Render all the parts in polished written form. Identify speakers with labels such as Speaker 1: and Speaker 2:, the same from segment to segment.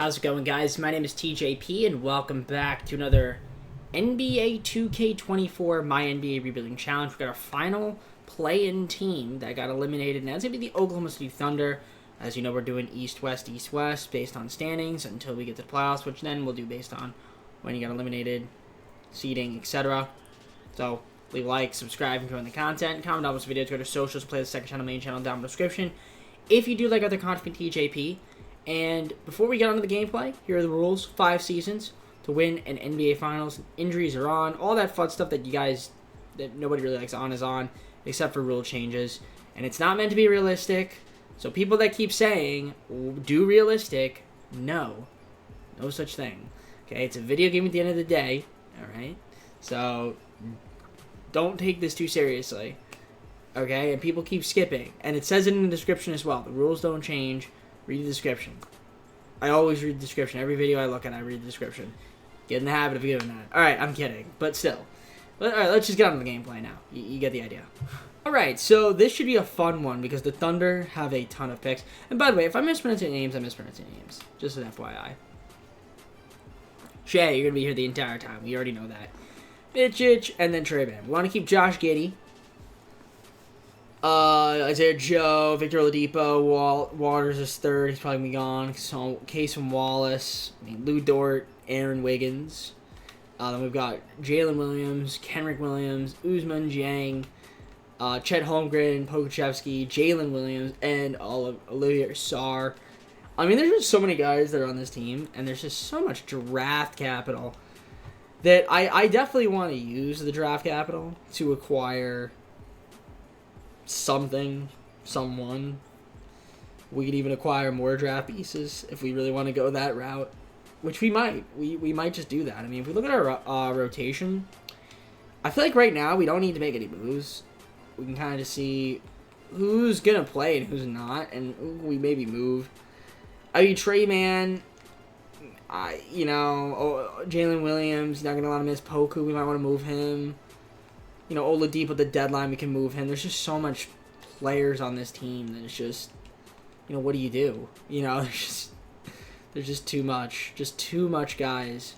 Speaker 1: How's it going, guys? My name is TJP, and welcome back to another NBA 2K24 MyNBA Rebuilding Challenge. We've got our final play-in team that got eliminated, and that's going to be the Oklahoma City Thunder. As you know, we're doing East-West, East-West based on standings until we get to the playoffs, which then we'll do based on when you got eliminated, seeding, etc. So, leave a like, subscribe, enjoy the content, comment down this video, go to socials, play the second channel, main channel down in the description. If you do like other content from TJP, and before we get onto the gameplay, here are the rules. 5 seasons to win an NBA Finals. Injuries are on. All that fun stuff that that nobody really likes on is on, except for rule changes. And it's not meant to be realistic. So people that keep saying, do realistic, no. No such thing. Okay, it's a video game at the end of the day. Alright? So, don't take this too seriously. Okay? And people keep skipping. And it says it in the description as well. The rules don't change. Read the description. I always read the description. Every video I look at, I read the description. Get in the habit of doing that. Alright, I'm kidding. But still. Alright, let's just get on to the gameplay now. You get the idea. Alright, so this should be a fun one because the Thunder have a ton of picks. And by the way, if I mispronounce names, I mispronounce names. Just an FYI. Shea, you're going to be here the entire time. We already know that. Mitchich, and then Trey Bam. We want to keep Josh Giddey. Isaiah Joe, Victor Oladipo, Waters is third. He's probably going to be gone. So, Case from Wallace, Lou Dort, Aaron Wiggins. Then we've got Jalen Williams, Kenrick Williams, Usman Jang, Chet Holmgren, Pokuševski, Jalen Williams, and Olivier Sarr. I mean, there's just so many guys that are on this team, and there's just so much draft capital that I definitely want to use the draft capital to acquire someone. We could even acquire more draft pieces if we really want to go that route, which we might. We might just do that. I mean, if we look at our rotation, I feel like right now we don't need to make any moves. We can kind of just see who's gonna play and who's not, and we maybe move. I mean, Trey Man, Jalen Williams, not gonna let him miss Poku. We might want to move him. Oladipo at the deadline, we can move him. There's just so much players on this team that it's just, what do you do? There's just too much. Just too much guys.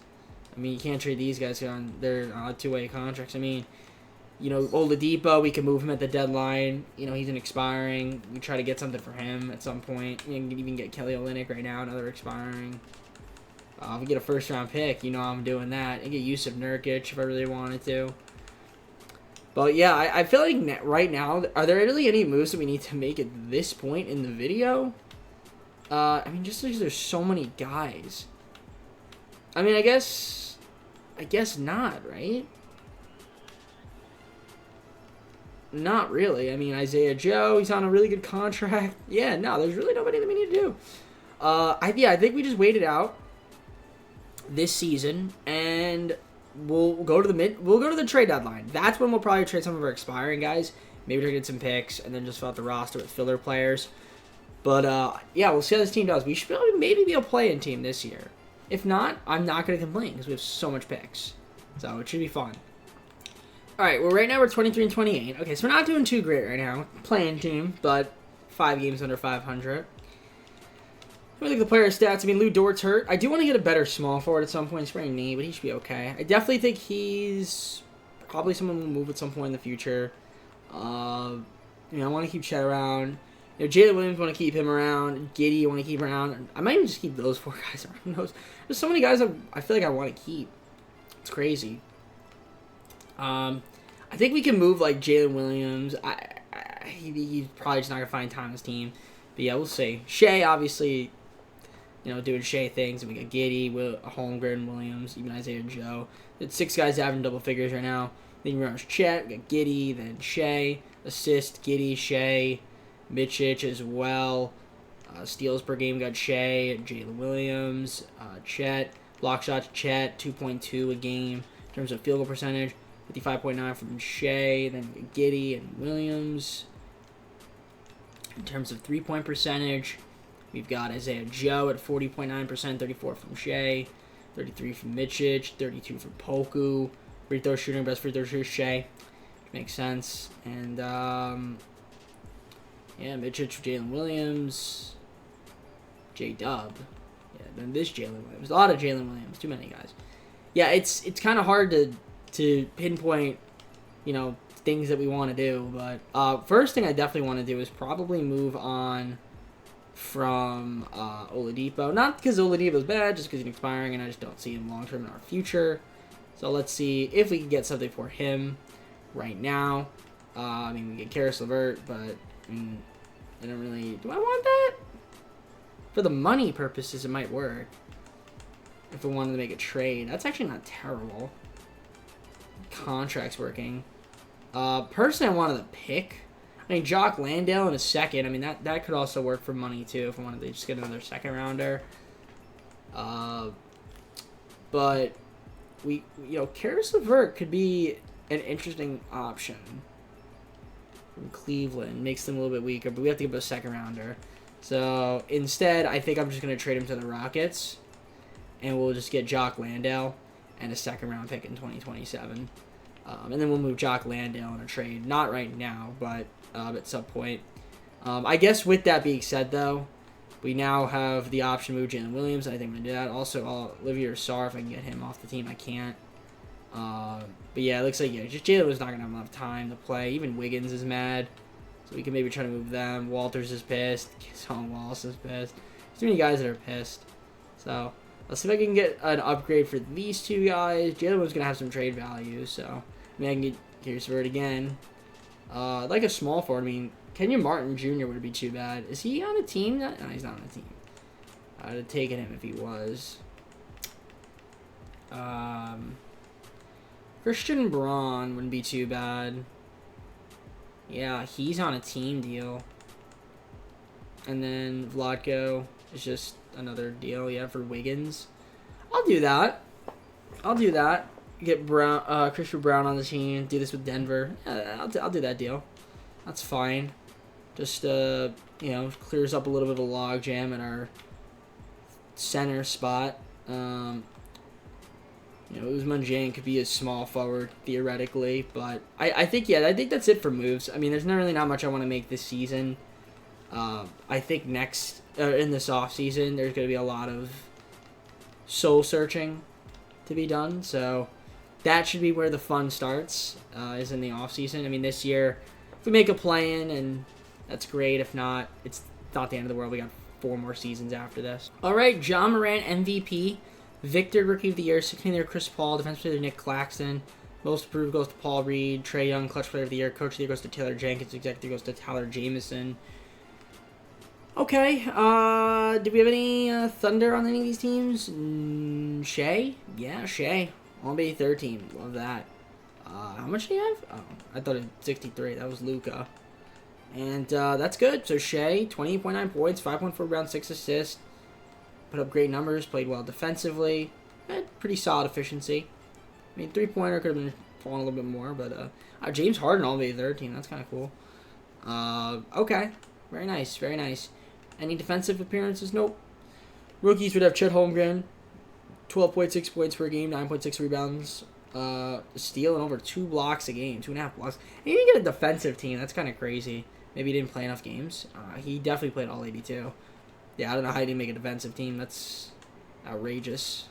Speaker 1: I mean, you can't trade these guys on their two-way contracts. I mean, Oladipo, we can move him at the deadline. He's an expiring. We try to get something for him at some point. You can even get Kelly Olynyk right now, another expiring. If we get a first-round pick, I'm doing that. I get Yusuf Nurkic if I really wanted to. But yeah, I feel like right now, are there really any moves that we need to make at this point in the video? I mean, just because there's so many guys. I mean, I guess not, right? Not really. I mean, Isaiah Joe, he's on a really good contract. Yeah, no, there's really nobody that we need to do. I think we just wait it out this season, and we'll go to the trade deadline. That's when we'll probably trade some of our expiring guys. Maybe trade some picks and then just fill out the roster with filler players. But yeah, we'll see how this team does. We should maybe be a play-in team this year. If not, I'm not going to complain because we have so much picks. So it should be fun. All right, well, right now we're 23 and 28. Okay, so we're not doing too great right now. Play-in team, but 5 games under 500. I think the player stats. I mean, Lou Dort's hurt. I do want to get a better small forward at some point. He's sprained knee, but he should be okay. I definitely think he's probably someone we'll move at some point in the future. I want to keep Chet around. Jalen Williams, want to keep him around. Giddey, want to keep around. I might even just keep those 4 guys around. Who knows? There's so many guys I feel like I want to keep. It's crazy. I think we can move like Jalen Williams. He's probably just not gonna find time on his team. But yeah, we'll see. Shea, obviously. Doing Shea things. And we got Giddey, Holmgren, Williams, even Isaiah Joe. It's 6 guys having double figures right now. Then we run Chet, we got Giddey, then Shea, assist, Giddey, Shea, Mitchich as well. Steals per game, got Shea, Jalen Williams, Chet, block shots, Chet, 2.2 a game. In terms of field goal percentage, 55.9 from Shea, then Giddey and Williams. In terms of 3-point percentage, we've got Isaiah Joe at 40.9%, 34 from Shea, 33 from Mitchich, 32 from Poku. Free throw shooting, best free throw shooter Shea. Makes sense. And yeah, Mitchich for Jalen Williams. J-Dub. than this Jalen Williams. A lot of Jalen Williams. Too many guys. Yeah, it's kind of hard to pinpoint, things that we want to do. But first thing I definitely want to do is probably move on from Oladipo. Not because Oladipo's bad, just because he's expiring, and I just don't see him long-term in our future. So let's see if we can get something for him right now. We get Karis LeVert, but I don't really... Do I want that? For the money purposes, it might work. If we wanted to make a trade. That's actually not terrible. Contract's working. Personally, I wanted to pick. Jock Landale in a second. That could also work for money, too, if I wanted to just get another second rounder. But... Karis LeVert could be an interesting option from Cleveland. Makes them a little bit weaker, but we have to give him a second rounder. So instead, I think I'm just going to trade him to the Rockets, and we'll just get Jock Landale and a second round pick in 2027. And then we'll move Jock Landale in a trade. Not right now, but at some point. I guess with that being said, though, we now have the option to move Jalen Williams. I think I'm going to do that. Also, Olivier Sarr, if I can get him off the team. I can't. But yeah, it looks like just Jalen was not going to have enough time to play. Even Wiggins is mad. So we can maybe try to move them. Walters is pissed. Son Wallace is pissed. There's too many guys that are pissed. So let's see if I can get an upgrade for these two guys. Jalen was going to have some trade value. So I can get Karis LeVert again. Like a small forward. Kenyon Martin Jr. wouldn't be too bad. Is he on a team? No, he's not on a team. I'd have taken him if he was. Christian Braun wouldn't be too bad. Yeah, he's on a team deal. And then Vlatko is just another deal, for Wiggins. I'll do that. Get Christian Braun on the team. Do this with Denver. I'll do that deal. That's fine. Just, clears up a little bit of a log jam in our center spot. Usman Jane could be a small forward, theoretically. But I think that's it for moves. There's really not much I want to make this season. I think in this offseason, there's going to be a lot of soul searching to be done. So that should be where the fun starts, is in the offseason. This year, if we make a play-in, and that's great. If not, it's not the end of the world. We got 4 more seasons after this. All right, Ja Morant, MVP. Victor, Rookie of the Year. 16th-year, Chris Paul. Defensive Player, Nick Claxton. Most Improved goes to Paul Reed. Trae Young, Clutch Player of the Year. Coach of the Year goes to Taylor Jenkins. Executive goes to Tyler Jamison. Okay, do we have any Thunder on any of these teams? Shea? Yeah, Shea. All-NBA third team. Love that. How much do you have? Oh, I thought it was 63. That was Luka. And that's good. So Shea, 28.9 points, 5.4 rebounds, 6 assists. Put up great numbers, played well defensively. Had pretty solid efficiency. Three-pointer could have been falling a little bit more, but James Harden, all-NBA third team. That's kind of cool. Okay. Very nice, very nice. Any defensive appearances? Nope. Rookies would have Chet Holmgren, 12.6 points per game, 9.6 rebounds, steal, and over 2 blocks a game, 2.5 blocks. And you didn't get a defensive team. That's kind of crazy. Maybe he didn't play enough games. He definitely played all 82. Yeah, I don't know how he didn't make a defensive team. That's outrageous.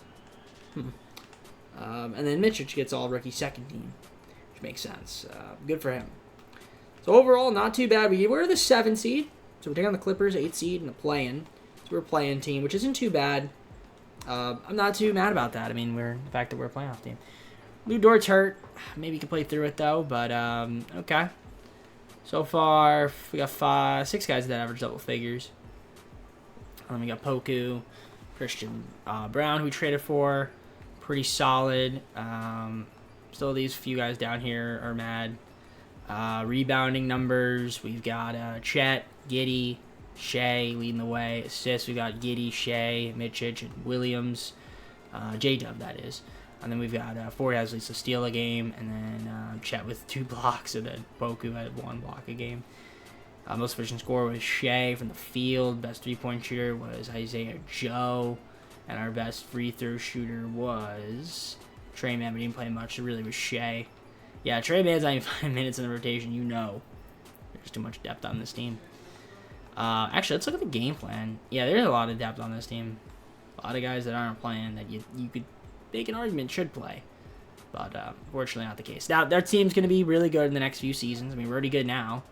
Speaker 1: And then Mitchell gets all rookie second team, which makes sense. Good for him. So overall, not too bad. We're the 7 seed. So we're taking on the Clippers, 8 seed, and a play-in. So we're a play-in team, which isn't too bad. I'm not too mad about that. We're the fact that we're a playoff team. Lou Dort's hurt. Maybe he can play through it, though. But, okay. So far, we got 6 guys that average double figures. And then we got Poku, Christian Brown, who we traded for. Pretty solid. Still, these few guys down here are mad. Rebounding numbers, we've got Chet, Giddey, Shea leading the way. Assists, we got Giddey, Shea, Mitchich, and Williams. J-Dub, that is. And then we've got Ford has at least a steal a game, and then Chet with 2 blocks, and then Poku had 1 block a game. Most efficient scorer was Shea from the field. Best three-point shooter was Isaiah Joe. And our best free throw shooter was Trey Mann, but he didn't play much. It really was Shea. Yeah, Trey Mann's not even 5 minutes in the rotation. There's too much depth on this team. Actually, let's look at the game plan. Yeah, there's a lot of depth on this team. A lot of guys that aren't playing that you could make an argument should play. But fortunately not the case. Now, their team's going to be really good in the next few seasons. I mean, we're already good now.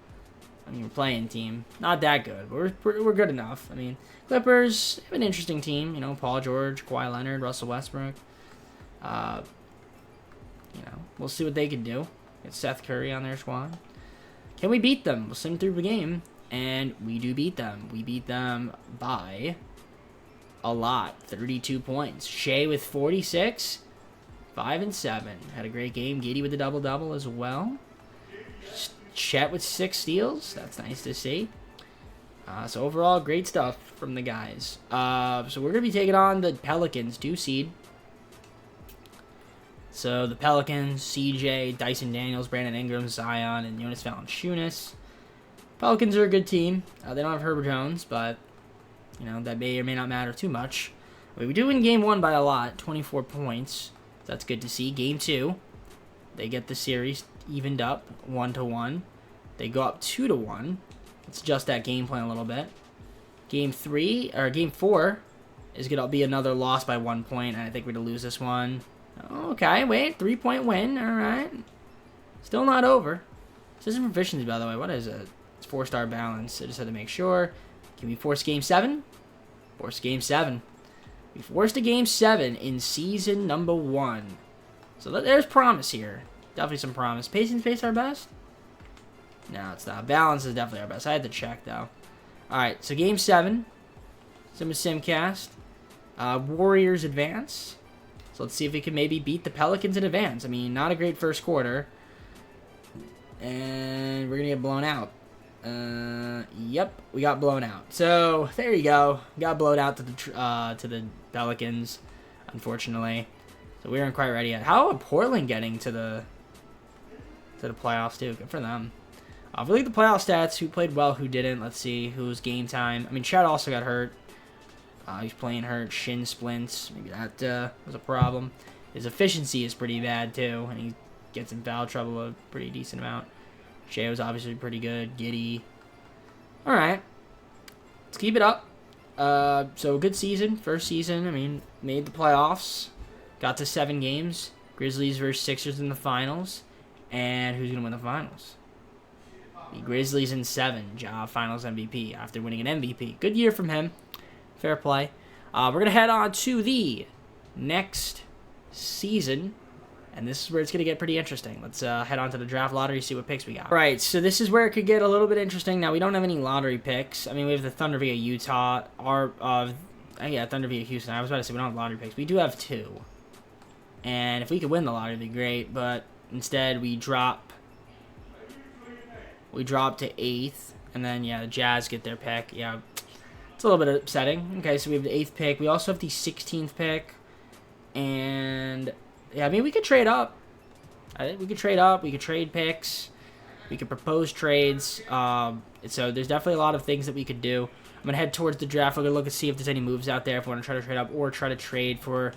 Speaker 1: I mean, we're playing team. Not that good, but we're good enough. I mean, Clippers have an interesting team. You know, Paul George, Kawhi Leonard, Russell Westbrook. You know, we'll see what they can do. Get Seth Curry on their squad. Can we beat them? We'll send them through the game. And we do beat them. We beat them by a lot. 32 points. Shea with 46. 5 and 7. Had a great game. Giddey with the double-double as well. Chet with 6 steals. That's nice to see. So overall, great stuff from the guys. So we're going to be taking on the Pelicans, 2 seed. So the Pelicans, CJ, Dyson Daniels, Brandon Ingram, Zion, and Jonas Valanciunas. Pelicans are a good team. They don't have Herbert Jones, but you know that may or may not matter too much. I mean, we do win game 1 by a lot, 24 points. That's good to see. Game 2, they get the series evened up 1-1. They go up 2-1. Let's adjust that game plan a little bit. Game 4 is gonna be another loss by 1 point, and I think we're gonna lose this one. Okay, wait, 3-point win. All right, still not over. System proficiency, by the way. What is it? It's 4-star balance. I just had to make sure. Can we force game 7? Force game 7. We forced a game 7 in season number 1. So there's promise here. Definitely some promise. Pacing space our best? No, it's not. Balance is definitely our best. I had to check, though. Alright, so game 7. Simcast. Warriors advance. So let's see if we can maybe beat the Pelicans in advance. I mean, not a great first quarter. And we're going to get blown out. Yep, we got blown out. So there you go. Got blown out to the Pelicans, unfortunately. So we weren't quite ready yet. How are Portland getting to the playoffs too? Good for them. Really, the playoff stats. Who played well? Who didn't? Let's see. Who's game time? I mean, Chad also got hurt. He's playing hurt. Shin splints. Maybe that was a problem. His efficiency is pretty bad too, and he gets in foul trouble a pretty decent amount. Shea was obviously pretty good. Giddey. All right. Let's keep it up. So good season. First season. I mean, made the playoffs. Got to 7 games. Grizzlies versus Sixers in the finals. And who's going to win the finals? The Grizzlies in 7. Ja, finals MVP after winning an MVP. Good year from him. Fair play. We're going to head on to the next season. And this is where it's going to get pretty interesting. Let's head on to the draft lottery, see what picks we got. All right, so this is where it could get a little bit interesting. Now, we don't have any lottery picks. I mean, we have the Thunder via Utah. Thunder via Houston. I was about to say we don't have lottery picks. We do have 2. And if we could win the lottery, it'd be great. But instead, we drop to 8th. And then, yeah, the Jazz get their pick. Yeah, it's a little bit upsetting. Okay, so we have the 8th pick. We also have the 16th pick. And yeah, I mean, we could trade up. We could trade up. We could trade picks. We could propose trades. So there's definitely a lot of things that we could do. I'm going to head towards the draft. We're going to look and see if there's any moves out there if we want to try to trade up or try to trade for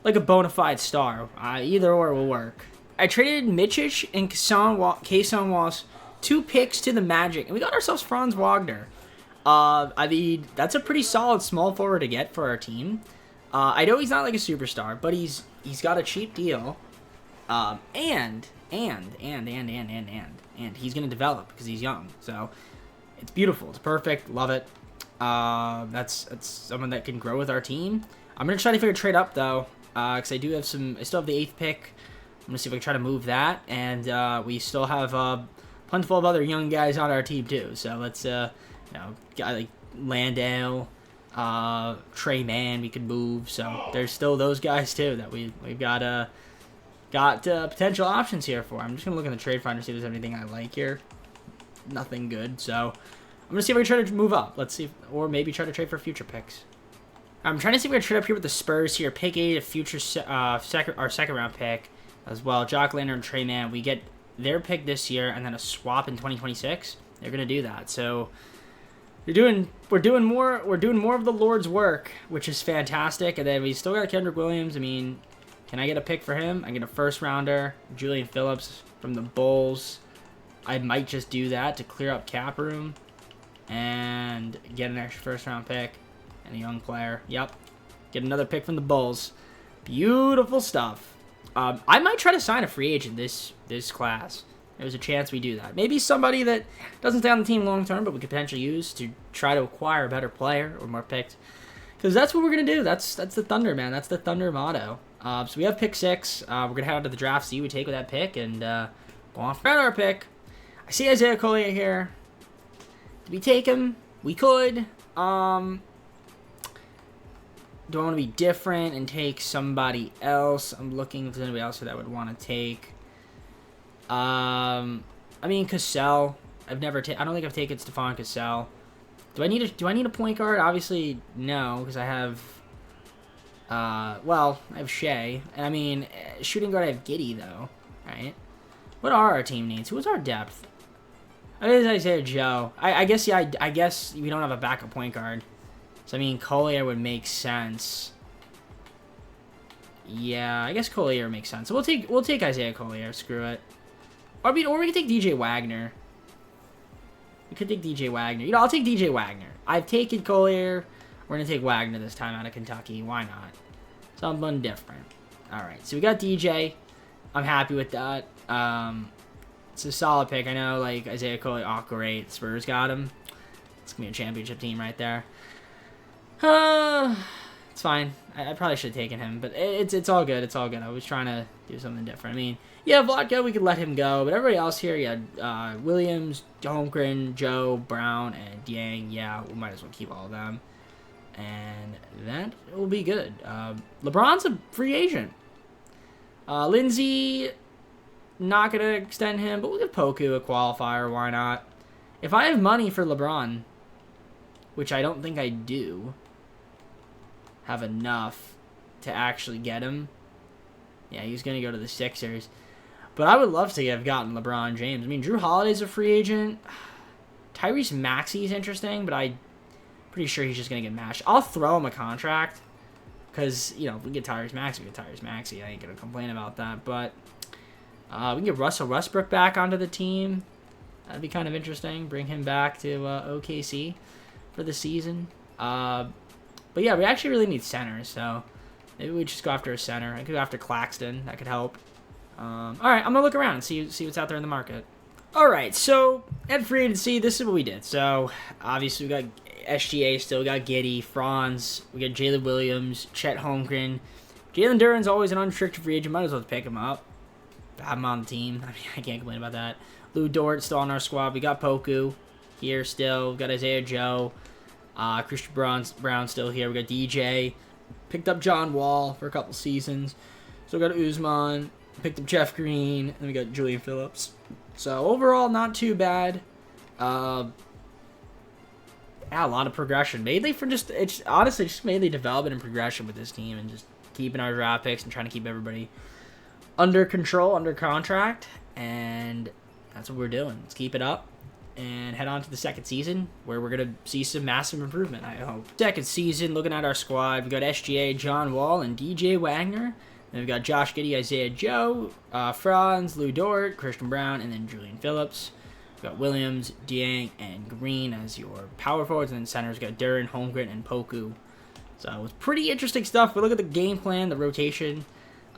Speaker 1: like a bona fide star. Either or will work. I traded Mitchich and Kason Wallace 2 picks to the Magic, and we got ourselves Franz Wagner. I mean, that's a pretty solid small forward to get for our team. I know he's not like a superstar, but he's got a cheap deal. And he's gonna develop because he's young. So it's beautiful. It's perfect. Love it. That's someone that can grow with our team. I'm gonna try to figure a trade up though, because I still have the 8th pick. I'm gonna see if I can try to move that, and we still have plentiful of other young guys on our team too. So let's guy like Landale. Trey Mann we could move, so there's still those guys too that we've got potential options here for. I'm just gonna look in the trade finder, see if there's anything I like here. Nothing good, so I'm gonna see if I can try to move up. Let's see, or maybe try to trade for future picks. I'm trying to see if we can trade up here with the Spurs here. Pick 8, a future second round pick as well. Jock Landale and Trey Mann. We get their pick this year and then a swap in 2026. They're gonna do that, so. We're doing more of the Lord's work, which is fantastic. And then we still got Kendrick Williams. I mean, can I get a pick for him? I get a first rounder, Julian Phillips from the Bulls. I might just do that to clear up cap room and get an extra first round pick and a young player. Yep. Get another pick from the Bulls. Beautiful stuff. I might try to sign a free agent this class. There's a chance we do that. Maybe somebody that doesn't stay on the team long term, but we could potentially use to try to acquire a better player or more picks. Because that's what we're going to do. That's the Thunder, man. That's the Thunder motto. So we have pick 6. We're going to head on to the draft, see who we take with that pick, and go on for our pick. I see Isaiah Collier here. Did we take him? We could. Do I want to be different and take somebody else? I'm looking if there's anybody else that I would want to take. I mean, Cassell. I don't think I've taken Stephon Cassell. Do I need a point guard? Obviously, no, because I have. I have Shea, and I mean, shooting guard. I have Giddey though, right? What are our team needs? Who's our depth? I guess Isaiah Joe. I guess I guess we don't have a backup point guard. So I mean, Collier would make sense. Yeah, I guess Collier makes sense. So we'll take Isaiah Collier. Screw it. Or we could take DJ Wagner. We could take DJ Wagner. You know, I'll take DJ Wagner. I've taken Collier. We're gonna take Wagner this time out of Kentucky. Why not? Something different. All right. So we got DJ. I'm happy with that. It's a solid pick. I know, like, Isaiah Collier. Oh, great. Spurs got him. It's gonna be a championship team right there. It's fine. I probably should have taken him, but it's all good. It's all good. I was trying to do something different. I mean, yeah, Vladka, we could let him go, but everybody else here, yeah, Williams, Holmgren, Joe, Brown, and Yang. Yeah, we might as well keep all of them, and that will be good. LeBron's a free agent. Lindsey, not gonna extend him, but we'll give Poku a qualifier. Why not? If I have money for LeBron, which I don't think I do have enough to actually get him. Yeah, he's going to go to the Sixers. But I would love to have gotten LeBron James. I mean, Drew Holiday's a free agent. Tyrese Maxey's interesting, but I'm pretty sure he's just going to get mashed. I'll throw him a contract because, you know, if we get Tyrese Maxey, we get Tyrese Maxey. I ain't going to complain about that. But we can get Russell Westbrook back onto the team. That'd be kind of interesting. Bring him back to OKC for the season. But yeah, we actually really need centers, so maybe we just go after a center. I could go after Claxton. That could help. All right, I'm going to look around and see what's out there in the market. All right, so at free agency, this is what we did. So obviously we got SGA still. We got Giddey, Franz. We got Jalen Williams, Chet Holmgren. Jalen Duren's always an unrestricted free agent. Might as well pick him up. Have him on the team. I mean, I can't complain about that. Lou Dort still on our squad. We got Poku here still. We got Isaiah Joe. Christian Brown still here. We got DJ. Picked up John Wall for a couple seasons. So we got Usman. Picked up Jeff Green. And we got Julian Phillips. So overall, not too bad. Yeah, a lot of progression. Mainly for it's honestly just mainly development and progression with this team. And just keeping our draft picks and trying to keep everybody under control, under contract. And that's what we're doing. Let's keep it up. And head on to the second season, where we're going to see some massive improvement, I hope. Second season, looking at our squad, we got SGA, John Wall, and DJ Wagner. Then we've got Josh Giddey, Isaiah Joe, Franz, Lou Dort, Christian Brown, and then Julian Phillips. We've got Williams, Dieng, and Green as your power forwards. And then centers, we've got Duren, Holmgren, and Poku. So it was pretty interesting stuff. But look at the game plan, the rotation.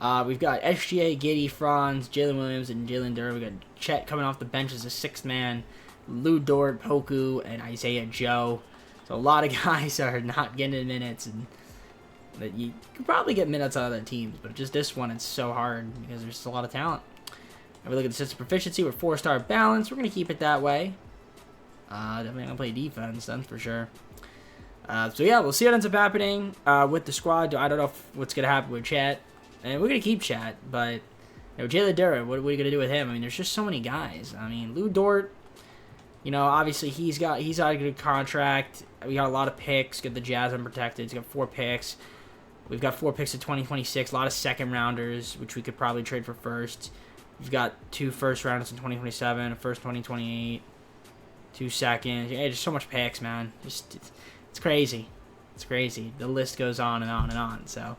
Speaker 1: We've got SGA, Giddey, Franz, Jalen Williams, and Jalen Duren. We've got Chet coming off the bench as a sixth man. Lou Dort, Poku, and Isaiah Joe. So a lot of guys are not getting minutes, and that you could probably get minutes on other teams, but just this one, it's so hard because there's just a lot of talent. And we look at the system proficiency, we're 4-star balance. We're going to keep it that way. Definitely going to play defense, that's for sure. So yeah, we'll see what ends up happening with the squad. I don't know what's going to happen with Chet. And we're going to keep Chet, but you know, Jalen Duren, what are we going to do with him? I mean, there's just so many guys. I mean, Lou Dort, you know, obviously he's got a good contract. We got a lot of picks. Got the Jazz unprotected. He's got 4 picks. We've got 4 picks in 2026. A lot of second rounders, which we could probably trade for first. We've got 2 first rounders in 2027, a first 2028, 2 seconds. Yeah, just so much picks, man. Just it's crazy. It's crazy. The list goes on and on and on. So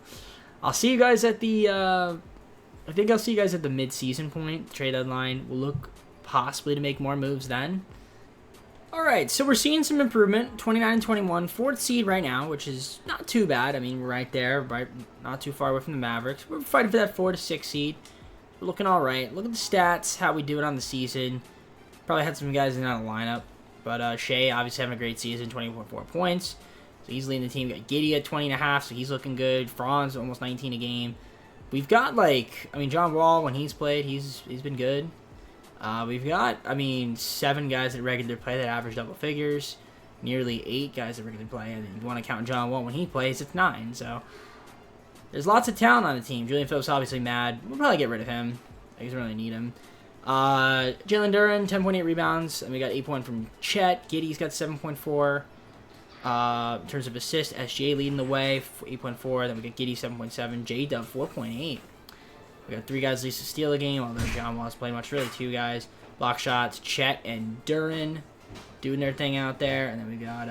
Speaker 1: I'll see you guys at the. I think I'll see you guys at the mid-season point. Trade deadline. We'll look possibly to make more moves then. All right, so we're seeing some improvement. 29-21, fourth seed right now, which is not too bad. I mean, we're right there, right, not too far away from the Mavericks. We're fighting for that 4 to 6 seed. We're looking all right. Look at the stats, how we do it on the season. Probably had some guys in that lineup, but Shea obviously having a great season, 20.4 points. So he's leading the team. We got Giddy at 20.5, so he's looking good. Franz almost 19 a game. We've got John Wall when he's played, he's been good. We've got, 7 guys that regularly play that average double figures. Nearly 8 guys that regularly play. And if you want to count John Wall when he plays, it's 9. So there's lots of talent on the team. Julian Phillips obviously mad. We'll probably get rid of him. I guess we really need him. Jalen Duren, 10.8 rebounds. And we got 8 from Chet. Giddy's got 7.4. In terms of assists, SGA leading the way, 8.4. Then we got Giddy, 7.7. J-Dub, 4.8. We got 3 guys at least to steal a game, although John Wall's played much. Really 2 guys. Block shots, Chet and Duren doing their thing out there. And then we got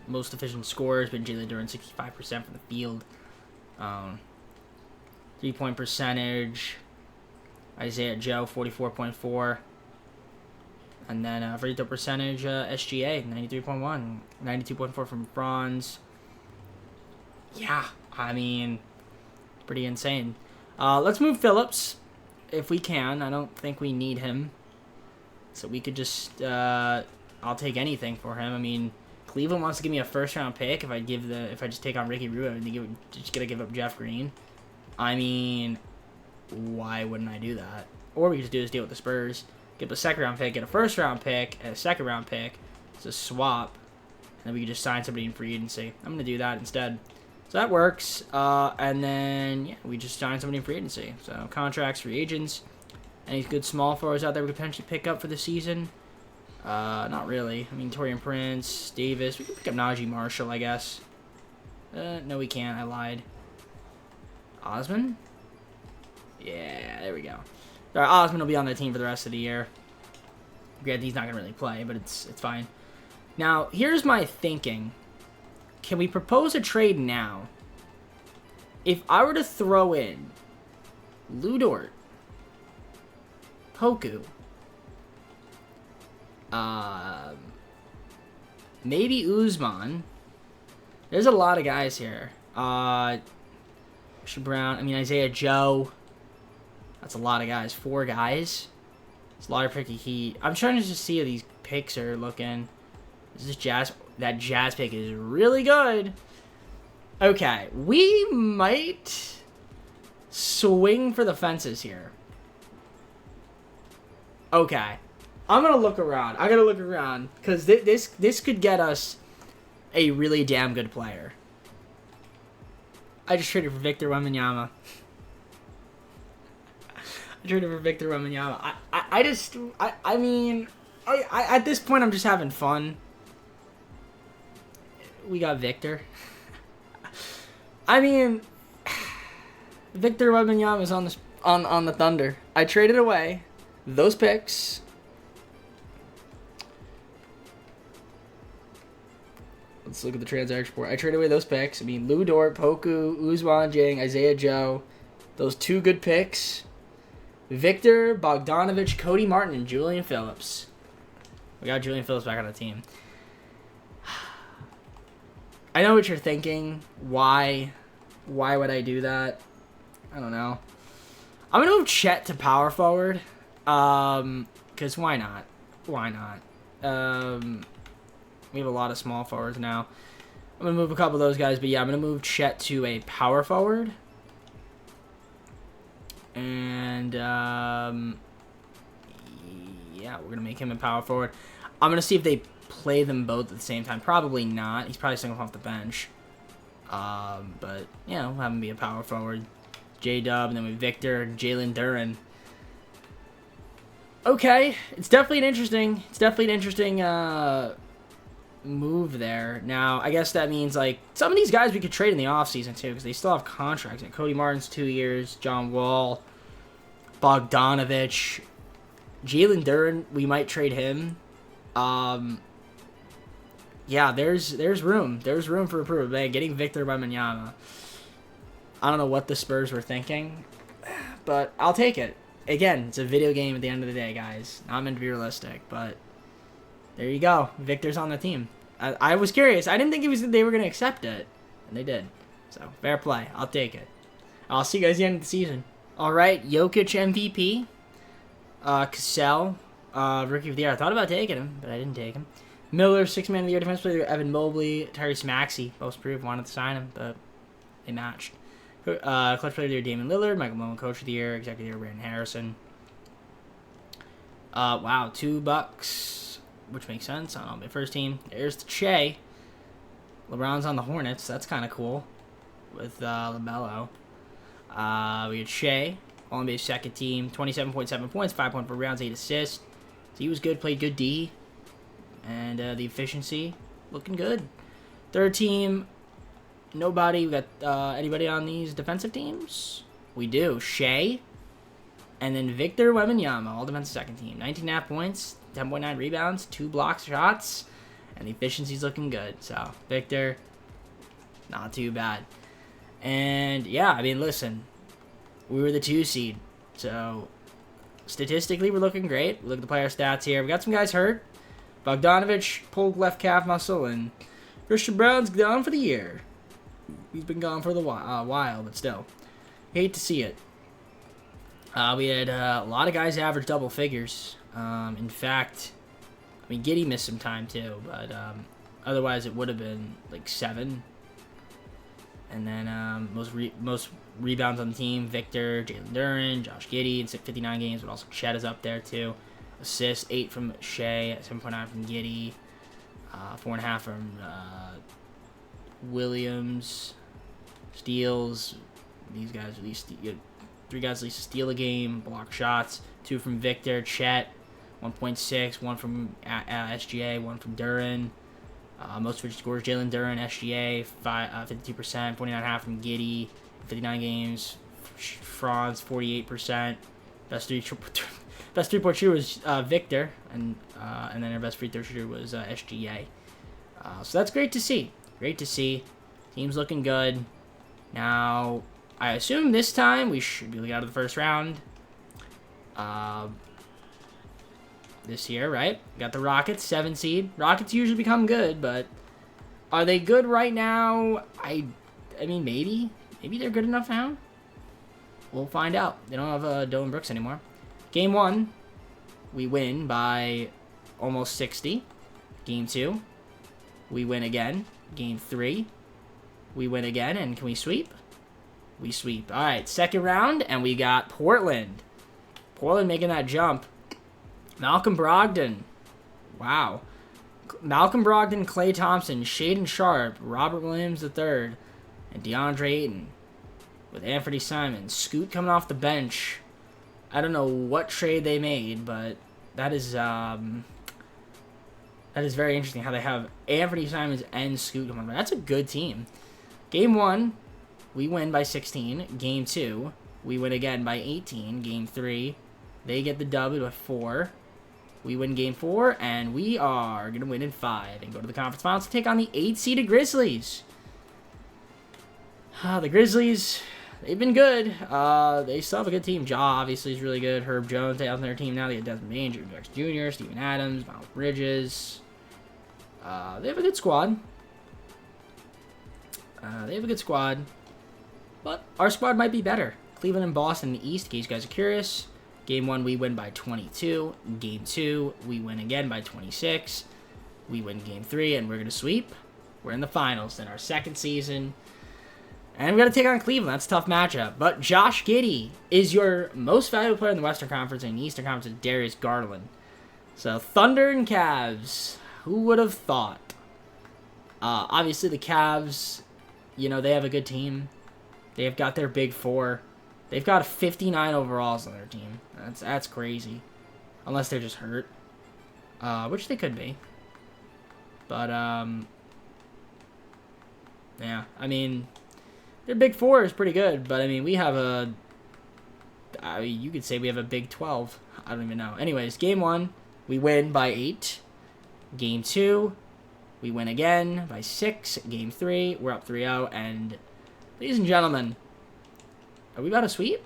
Speaker 1: most efficient scorers, been Jalen Duren, 65% from the field. 3-point percentage, Isaiah Joe, 44.4. And then free throw percentage, SGA, 93.1. 92.4 from Franz. Yeah, pretty insane. Let's move Phillips, if we can. I don't think we need him. So we could just, I'll take anything for him. Cleveland wants to give me a first-round pick if I just take on Ricky Rubio and just gonna give up Jeff Green. Why wouldn't I do that? Or we could just do this deal with the Spurs. Get a second-round pick, get a first-round pick, and a second-round pick. It's a swap. And then we could just sign somebody in free agency. I'm going to do that instead. So that works. And then, yeah, we just sign somebody in free agency. So contracts, free agents. Any good small forwards out there we could potentially pick up for the season? Not really. Torian Prince, Davis. We could pick up Najee Marshall, I guess. No, we can't. I lied. Osman? Yeah, there we go. Osman will be on the team for the rest of the year. Granted, he's not going to really play, but it's fine. Now, here's my thinking. Can we propose a trade now? If I were to throw in Lou Dort, Poku, maybe Uzman. There's a lot of guys here. Brown, Isaiah Joe. That's a lot of guys. 4 guys. It's a lot of pretty heat. I'm trying to just see how these picks are looking. That Jazz pick is really good. Okay, we might swing for the fences here. Okay, I'm gonna look around. I gotta look around because this could get us a really damn good player. I just traded for Victor Wembanyama. At this point, I'm just having fun. We got Victor. Victor Wembanyama is on the Thunder. I traded away those picks. Let's look at the transaction report. I traded away those picks. Lou Dort, Poku, Uzman Jang, Isaiah Joe. Those 2 good picks. Victor, Bogdanovich, Cody Martin, and Julian Phillips. We got Julian Phillips back on the team. I know what you're thinking. Why would I do that? I don't know. I'm going to move Chet to power forward. Because why not? Why not? We have a lot of small forwards now. I'm going to move a couple of those guys. But yeah, I'm going to move Chet to a power forward. And, yeah, we're going to make him a power forward. I'm going to see if they play them both at the same time. Probably not. He's probably single off the bench. But, we'll have him be a power forward. J-Dub, and then with Victor and Jalen Duren. Okay, it's definitely an interesting move there. Now, I guess that means, some of these guys we could trade in the offseason, too, because they still have contracts. Cody Martin's 2 years, John Wall, Bogdanovich, Jalen Duren, we might trade him. Yeah, there's room. There's room for improvement. Man, getting Victor Wembanyama. I don't know what the Spurs were thinking, but I'll take it. Again, it's a video game at the end of the day, guys. Not meant to be realistic, but There you go. Victor's on the team. I was curious. I didn't think they were going to accept it. And they did. So, fair play. I'll take it. I'll see you guys at the end of the season. All right. Jokic MVP. Cassell. Rookie of the Year. I thought about taking him, but I didn't take him. Miller, 6th Man of the Year. Defensive Player, Evan Mobley. Tyrese Maxey. Most proved. Wanted to sign him, but they matched. Clutch Player of the Year, Damian Lillard. Michael Malone, Coach of the Year. Executive of the Year, Brandon Harrison. Wow. $2, which makes sense. On my first team. There's the Che. LeBron's on the Hornets. That's kind of cool. With LaMelo. We had Shea. All-NBA second team. 27.7 points. 5.4 rebounds. 8 assists. So he was good. Played good D. And the efficiency. Looking good. Third team. Nobody. We got anybody on these defensive teams? We do. Shea. And then Victor Wembanyama. All defensive second team. 19.5 points. 10.9 rebounds. 2 blocks shots. And the efficiency's looking good. So, Victor, not too bad. And, yeah, I mean, listen. We were the 2 seed. So, statistically, we're looking great. Look at the player stats here. We got some guys hurt. Bogdanovich pulled left calf muscle. And Christian Brown's gone for the year. He's been gone for a while, but still. Hate to see it. We had a lot of guys average double figures. In fact... I mean, Giddey missed some time too, but otherwise it would have been like 7. And then most rebounds on the team: Victor, Jalen Duren, Josh Giddey in 59 games, but also Chet is up there too. Assists 8 from Shea, 7.9 from Giddey, 4.5 from Williams. Steals, these guys at least 3 guys at least steal a game, block shots. 2 from Victor, Chet. 1.6, 1 from SGA, 1 from Duren. Most of scores, Jalen Duren, SGA, 52%, 49.5 from Giddey, 59 games. Franz, 48%. Best three-point shooter was Victor, and then our best free throw shooter was SGA. So that's great to see. Great to see. Team's looking good. Now, I assume this time we should be out of the first round. This year, right? Got the Rockets, 7 seed. Rockets usually become good, but are they good right now? I mean, maybe. Maybe they're good enough now. We'll find out. They don't have Dillon Brooks anymore. Game 1, we win by almost 60. Game 2, we win again. Game 3, we win again. And can we sweep? We sweep. All right, second round, and we got Portland. Portland making that jump. Malcolm Brogdon. Wow. Malcolm Brogdon, Klay Thompson, Shaedon Sharpe, Robert Williams III, and DeAndre Ayton. With Anthony Simons. Scoot coming off the bench. I don't know what trade they made, but that is very interesting how they have Anthony Simons and Scoot coming on. That's a good team. Game 1, we win by 16. Game 2, we win again by 18. Game 3, they get the W by 4. We win Game 4, and we are going to win in 5 and go to the conference finals to take on the 8-seeded Grizzlies. The Grizzlies, they've been good. They still have a good team. Ja, obviously, is really good. Herb Jones, they have on their team now. They got Desmond Bane, Jaren Jackson Jr., Steven Adams, Miles Bridges. They have a good squad. But our squad might be better. Cleveland and Boston in the East, in case you guys are curious. Game 1, we win by 22. Game 2, we win again by 26. We win Game 3, and we're going to sweep. We're in the finals in our second season. And we got to take on Cleveland. That's a tough matchup. But Josh Giddey is your most valuable player in the Western Conference, and in the Eastern Conference is Darius Garland. So, Thunder and Cavs. Who would have thought? Obviously, the Cavs, they have a good team. They've got their big 4. They've got 59 overalls on their team. That's crazy. Unless they're just hurt. Which they could be. But, yeah. I mean, their big 4 is pretty good. But, I mean, we have you could say we have a big 12. I don't even know. Anyways, Game 1, we win by 8. Game 2, we win again by 6. Game 3, we're up 3-0. And, ladies and gentlemen, are we about to sweep?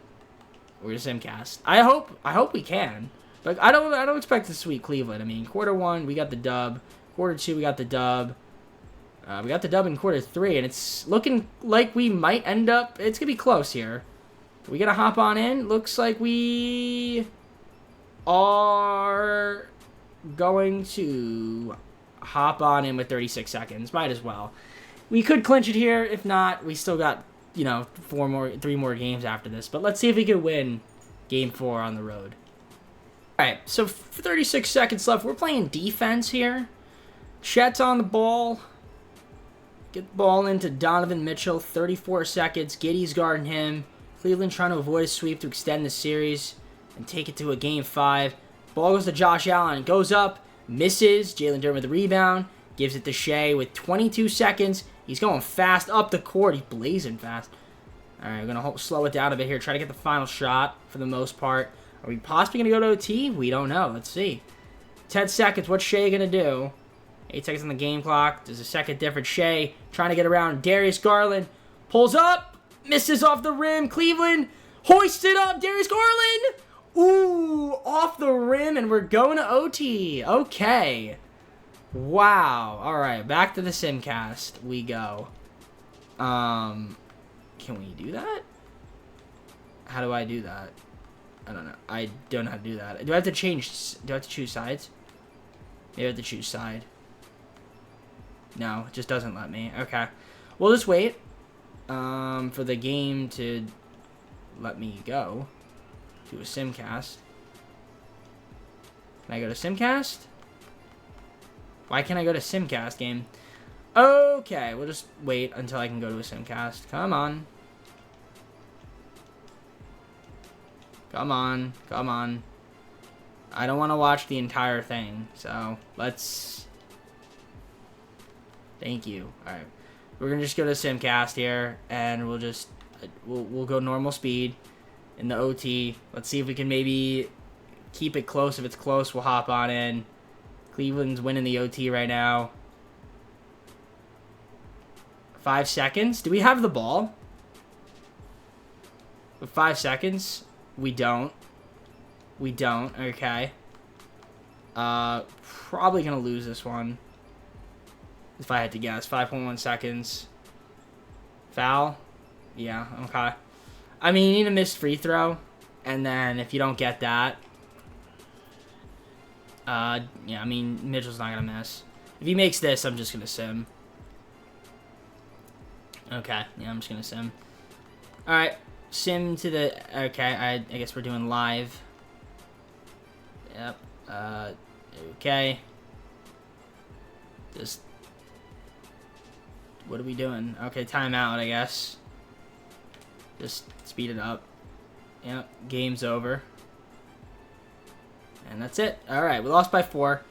Speaker 1: We're just MCAST. I hope we can. But I don't expect to sweep Cleveland. I mean, quarter 1, we got the dub. Quarter 2, we got the dub. We got the dub in quarter 3, and it's looking like we might end up... It's going to be close here. We going to hop on in? Looks like we are going to hop on in with 36 seconds. Might as well. We could clinch it here. If not, we still got, 3 more games after this. But let's see if we can win Game 4 on the road. All right, so 36 seconds left. We're playing defense here. Chet's on the ball. Get the ball into Donovan Mitchell. 34 seconds. Giddey's guarding him. Cleveland trying to avoid a sweep to extend the series and take it to a Game 5. Ball goes to Josh Allen. Goes up. Misses. Jalen Durham with the rebound. Gives it to Shea with 22 seconds. He's going fast up the court. He's blazing fast. All right, we're going to slow it down a bit here. Try to get the final shot for the most part. Are we possibly going to go to OT? We don't know. Let's see. 10 seconds. What's Shea going to do? 8 seconds on the game clock. There's a second difference. Shea trying to get around. Darius Garland pulls up. Misses off the rim. Cleveland hoists it up. Darius Garland. Ooh, off the rim, and we're going to OT. Okay. Wow. All right, back to the Simcast we go. Can we do that? How do I do that? I don't know. I don't know how to do that. Do I have to change? Do I have to choose sides? Maybe I have to choose side. No, it just doesn't let me. Okay. We'll just wait for the game to let me go to a Simcast. Can I go to Simcast? Why can't I go to Simcast game? Okay, we'll just wait until I can go to a Simcast. Come on. Come on. Come on. I don't want to watch the entire thing, so let's... Thank you. Alright. We're going to just go to Simcast here, and we'll just... We'll go normal speed in the OT. Let's see if we can maybe keep it close. If it's close, we'll hop on in. Cleveland's winning the OT right now. 5 seconds. Do we have the ball? With 5 seconds? We don't. We don't. Okay. Probably going to lose this one. If I had to guess. 5.1 seconds. Foul? Yeah, okay. I mean, you need a missed free throw. And then if you don't get that... yeah, I mean, Mitchell's not going to miss. If he makes this, I'm just going to sim. Okay, yeah, I'm just going to sim. Alright, sim to the... Okay, I guess we're doing live. Yep, okay. Just... What are we doing? Okay, timeout, I guess. Just speed it up. Yep, game's over. And that's it. Alright, we lost by 4.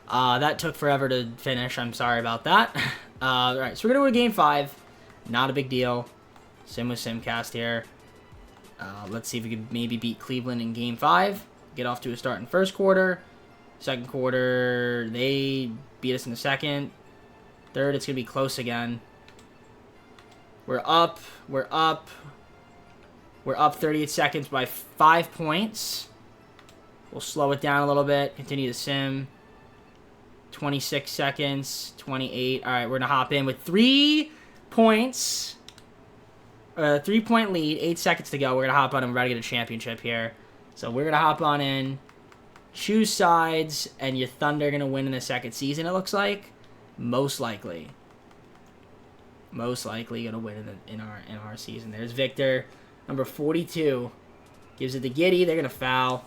Speaker 1: That took forever to finish. I'm sorry about that. Alright, so we're going to go to Game 5. Not a big deal. Sim with Simcast here. Let's see if we can maybe beat Cleveland in Game 5. Get off to a start in first quarter. Second quarter, they beat us in the second. Third, it's going to be close again. We're up. We're up. We're up 38 seconds by 5 points. We'll slow it down a little bit. Continue to sim. 26 seconds. 28. All right, we're going to hop in with 3 points. 3-point lead. 8 seconds to go. We're going to hop on and we're about to get a championship here. So we're going to hop on in. Choose sides. And your Thunder are going to win in the second season, it looks like. Most likely. Most likely going to win in our season. There's Victor. Number 42. Gives it to Giddey. They're going to foul.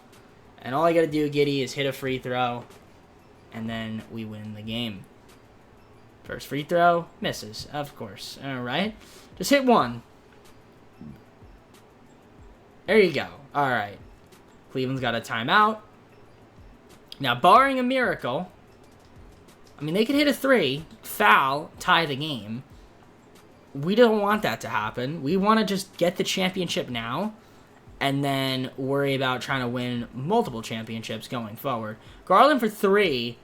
Speaker 1: And all I got to do, Giddey, is hit a free throw. And then we win the game. First free throw. Misses, of course. Alright. Just hit one. There you go. Alright. Cleveland's got a timeout. Now, barring a miracle... I mean, they could hit a 3, foul, tie the game. We don't want that to happen. We want to just get the championship now and then worry about trying to win multiple championships going forward. Garland for 3.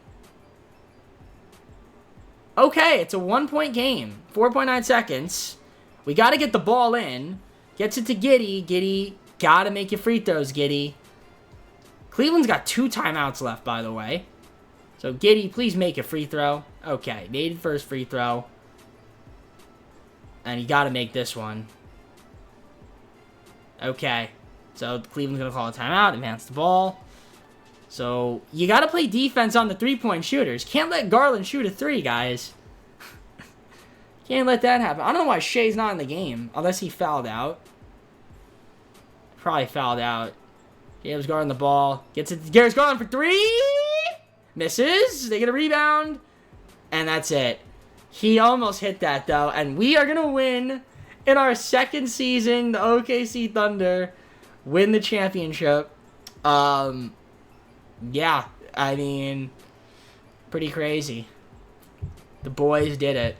Speaker 1: Okay, it's a 1-point game. 4.9 seconds. We got to get the ball in. Gets it to Giddey. Giddey, got to make your free throws, Giddey. Cleveland's got 2 timeouts left, by the way. So, Giddey, please make a free throw. Okay, made the first free throw. And you got to make this one. Okay. So, Cleveland's going to call a timeout, advance the ball. So, you got to play defense on the three-point shooters. Can't let Garland shoot a 3, guys. Can't let that happen. I don't know why Shea's not in the game, unless he fouled out. Probably fouled out. James guarding the ball. Gets it to Garrett's Garland for 3. Misses. They get a rebound. And that's it. He almost hit that, though. And we are going to win in our second season. The OKC Thunder win the championship. Yeah. I mean, pretty crazy. The boys did it.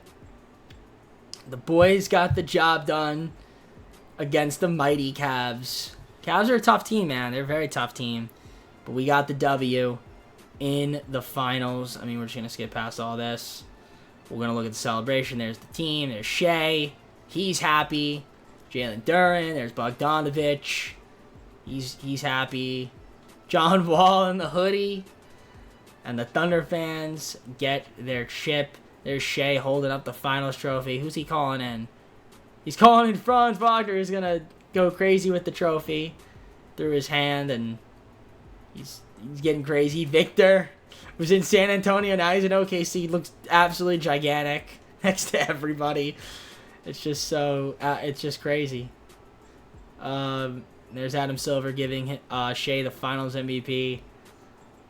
Speaker 1: The boys got the job done against the mighty Cavs. Cavs are a tough team, man. They're a very tough team. But we got the W in the finals. I mean, we're just going to skip past all this. We're going to look at the celebration. There's the team. There's Shea. He's happy. Jalen Duren. There's Bogdanovich. He's happy. John Wall in the hoodie. And the Thunder fans get their chip. There's Shea holding up the finals trophy. Who's he calling in? He's calling in Franz Wagner. He's going to go crazy with the trophy through his hand, and he's getting crazy. Victor was in San Antonio. Now he's in OKC. He looks absolutely gigantic next to everybody. It's just so... it's just crazy. There's Adam Silver giving Shea the finals MVP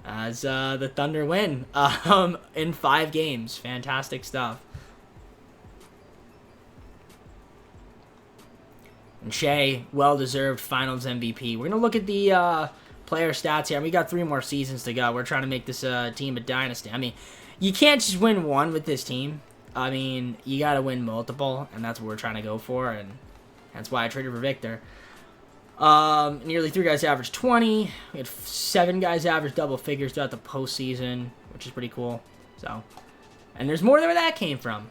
Speaker 1: as the Thunder win in 5 games. Fantastic stuff. And Shea, well-deserved finals MVP. We're going to look at the player stats here. We got 3 more seasons to go. We're trying to make this team a dynasty. I mean, you can't just win one with this team. I mean, you got to win multiple, and that's what we're trying to go for, and that's why I traded for Victor. Nearly 3 guys averaged 20. We had 7 guys average double figures throughout the postseason, which is pretty cool. So, and there's more where that came from.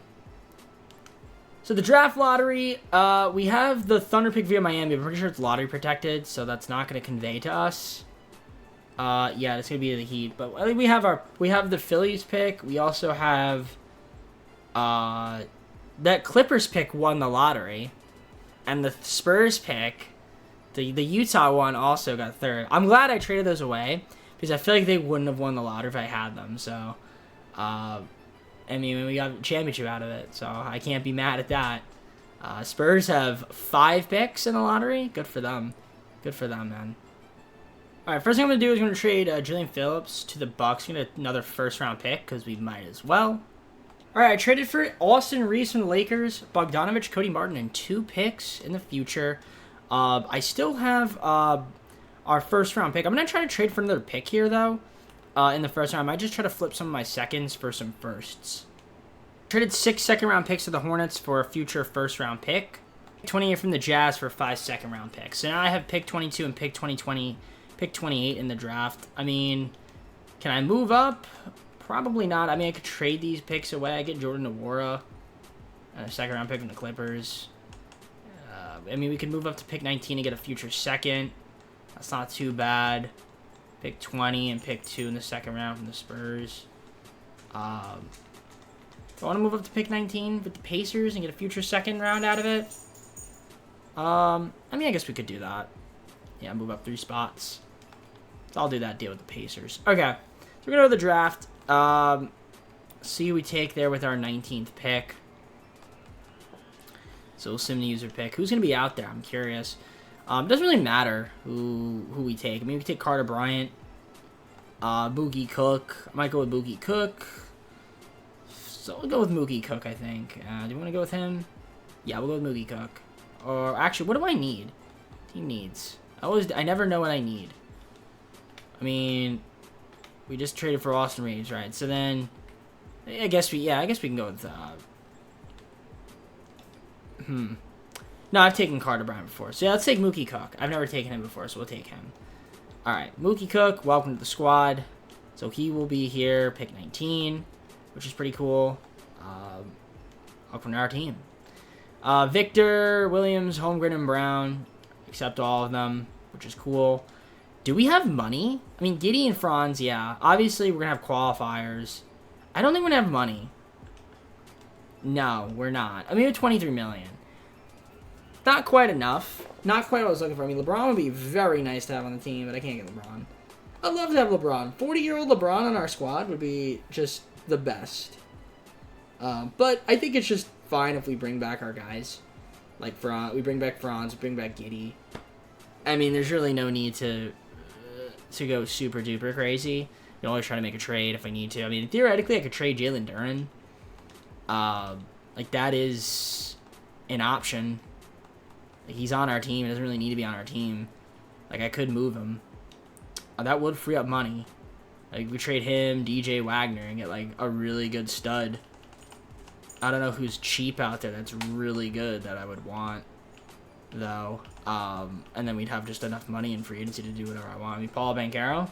Speaker 1: So the draft lottery, we have the Thunder pick via Miami. I'm pretty sure it's lottery protected, so that's not going to convey to us. Yeah, it's going to be the Heat. But I think we have the Phillies pick. We also have that Clippers pick won the lottery, and the Spurs pick, the Utah one also got 3rd. I'm glad I traded those away because I feel like they wouldn't have won the lottery if I had them. So, I mean, we got a championship out of it, so I can't be mad at that. Spurs have 5 picks in the lottery. Good for them. Good for them, man. All right, first thing I'm going to do is I'm going to trade Julian Phillips to the Bucks. I'm going to get another first-round pick because we might as well. All right, I traded for Austin Reeves from the Lakers, Bogdanovich, Cody Martin, and 2 picks in the future. I still have our first-round pick. I'm going to try to trade for another pick here, though. In the first round, I might just try to flip some of my seconds for some firsts. Traded 6 second-round picks to the Hornets for a future first-round pick. 28 from the Jazz for 5 second-round picks. So now I have pick 22 and pick 28 in the draft. I mean, can I move up? Probably not. I mean, I could trade these picks away. I get Jordan Nwora and a second-round pick from the Clippers. I mean, we could move up to pick 19 and get a future second. That's not too bad. Pick 20 and pick 2 in the second round from the Spurs. Do I want to move up to pick 19 with the Pacers and get a future second round out of it? I mean, I guess we could do that. Yeah, move up 3 spots. So I'll do that deal with the Pacers. Okay, so we're going to go to the draft. See who we take there with our 19th pick. So we'll sim the user pick. Who's going to be out there? I'm curious. It doesn't really matter who we take. I mean, we can take Carter Bryant, Mookie Cook. I might go with Mookie Cook. So we'll go with Mookie Cook, I think. Do you want to go with him? Yeah, we'll go with Mookie Cook. Or actually, what do I need? Team needs. I never know what I need. I mean, we just traded for Austin Reeves, right? So then, I guess we can go with. No, I've taken Carter Bryant before. So yeah, let's take Mookie Cook. I've never taken him before, so we'll take him. All right, Mookie Cook, welcome to the squad. So he will be here, pick 19, which is pretty cool. Welcome to our team. Victor, Williams, Holmgren, and Brown. Accept all of them, which is cool. Do we have money? I mean, Giddy and Franz, yeah. Obviously, we're going to have qualifiers. I don't think we're going to have money. No, we're not. I mean, we have 23 million. Not quite enough. Not quite what I was looking for. I mean, LeBron would be very nice to have on the team, but I can't get LeBron. I'd love to have LeBron. 40-year-old LeBron on our squad would be just the best. But I think it's just fine if we bring back our guys. Like, we bring back Franz, we bring back Giddy. I mean, there's really no need to go super duper crazy. You can always try to make a trade if I need to. I mean, theoretically, I could trade Jalen Duren. Like, that is an option. Like, he's on our team. He doesn't really need to be on our team. Like, I could move him. That would free up money. Like, we trade him, DJ Wagner, and get, like, a really good stud. I don't know who's cheap out there that's really good that I would want, though. And then we'd have just enough money in free agency to do whatever I want. I mean, Paul Banchero?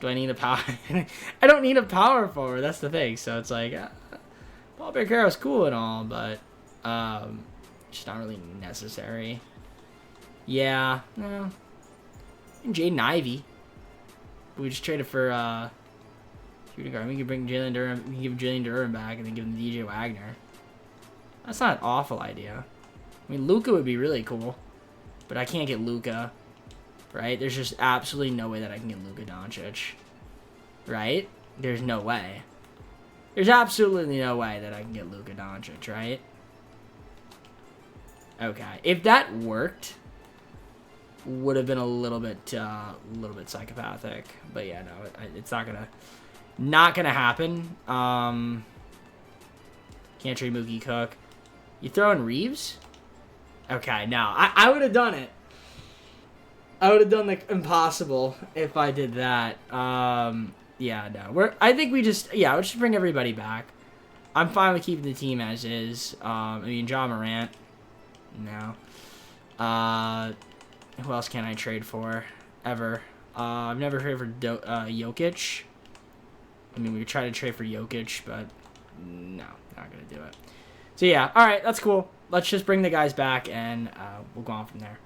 Speaker 1: Do I need a power? I don't need a power forward. That's the thing. So it's like, Paul Banchero's cool and all, but it's not really necessary. Yeah. No. And Jaden Ivey. We just traded for shooting guard. We could bring Jalen Duren. We can give Jalen Duren back and then give him DJ Wagner. That's not an awful idea. I mean, Luka would be really cool, but I can't get Luka. Right? There's just absolutely no way that I can get Luka Doncic. Right? There's no way. There's absolutely no way that I can get Luka Doncic, right? Okay. If that worked, would have been a little bit psychopathic. But yeah, no, it's not gonna happen. Can't trade Mookie Cook. You throw in Reeves? Okay, no. I would have done it. I would have done the impossible if I did that. Yeah, no. I think we just, yeah, let's just bring everybody back. I'm fine with keeping the team as is. I mean, John Morant. No. Who else can I trade for? Ever. I've never traded for Jokic. I mean, we tried to trade for Jokic, but no, not going to do it. So, yeah, all right, that's cool. Let's just bring the guys back, and we'll go on from there.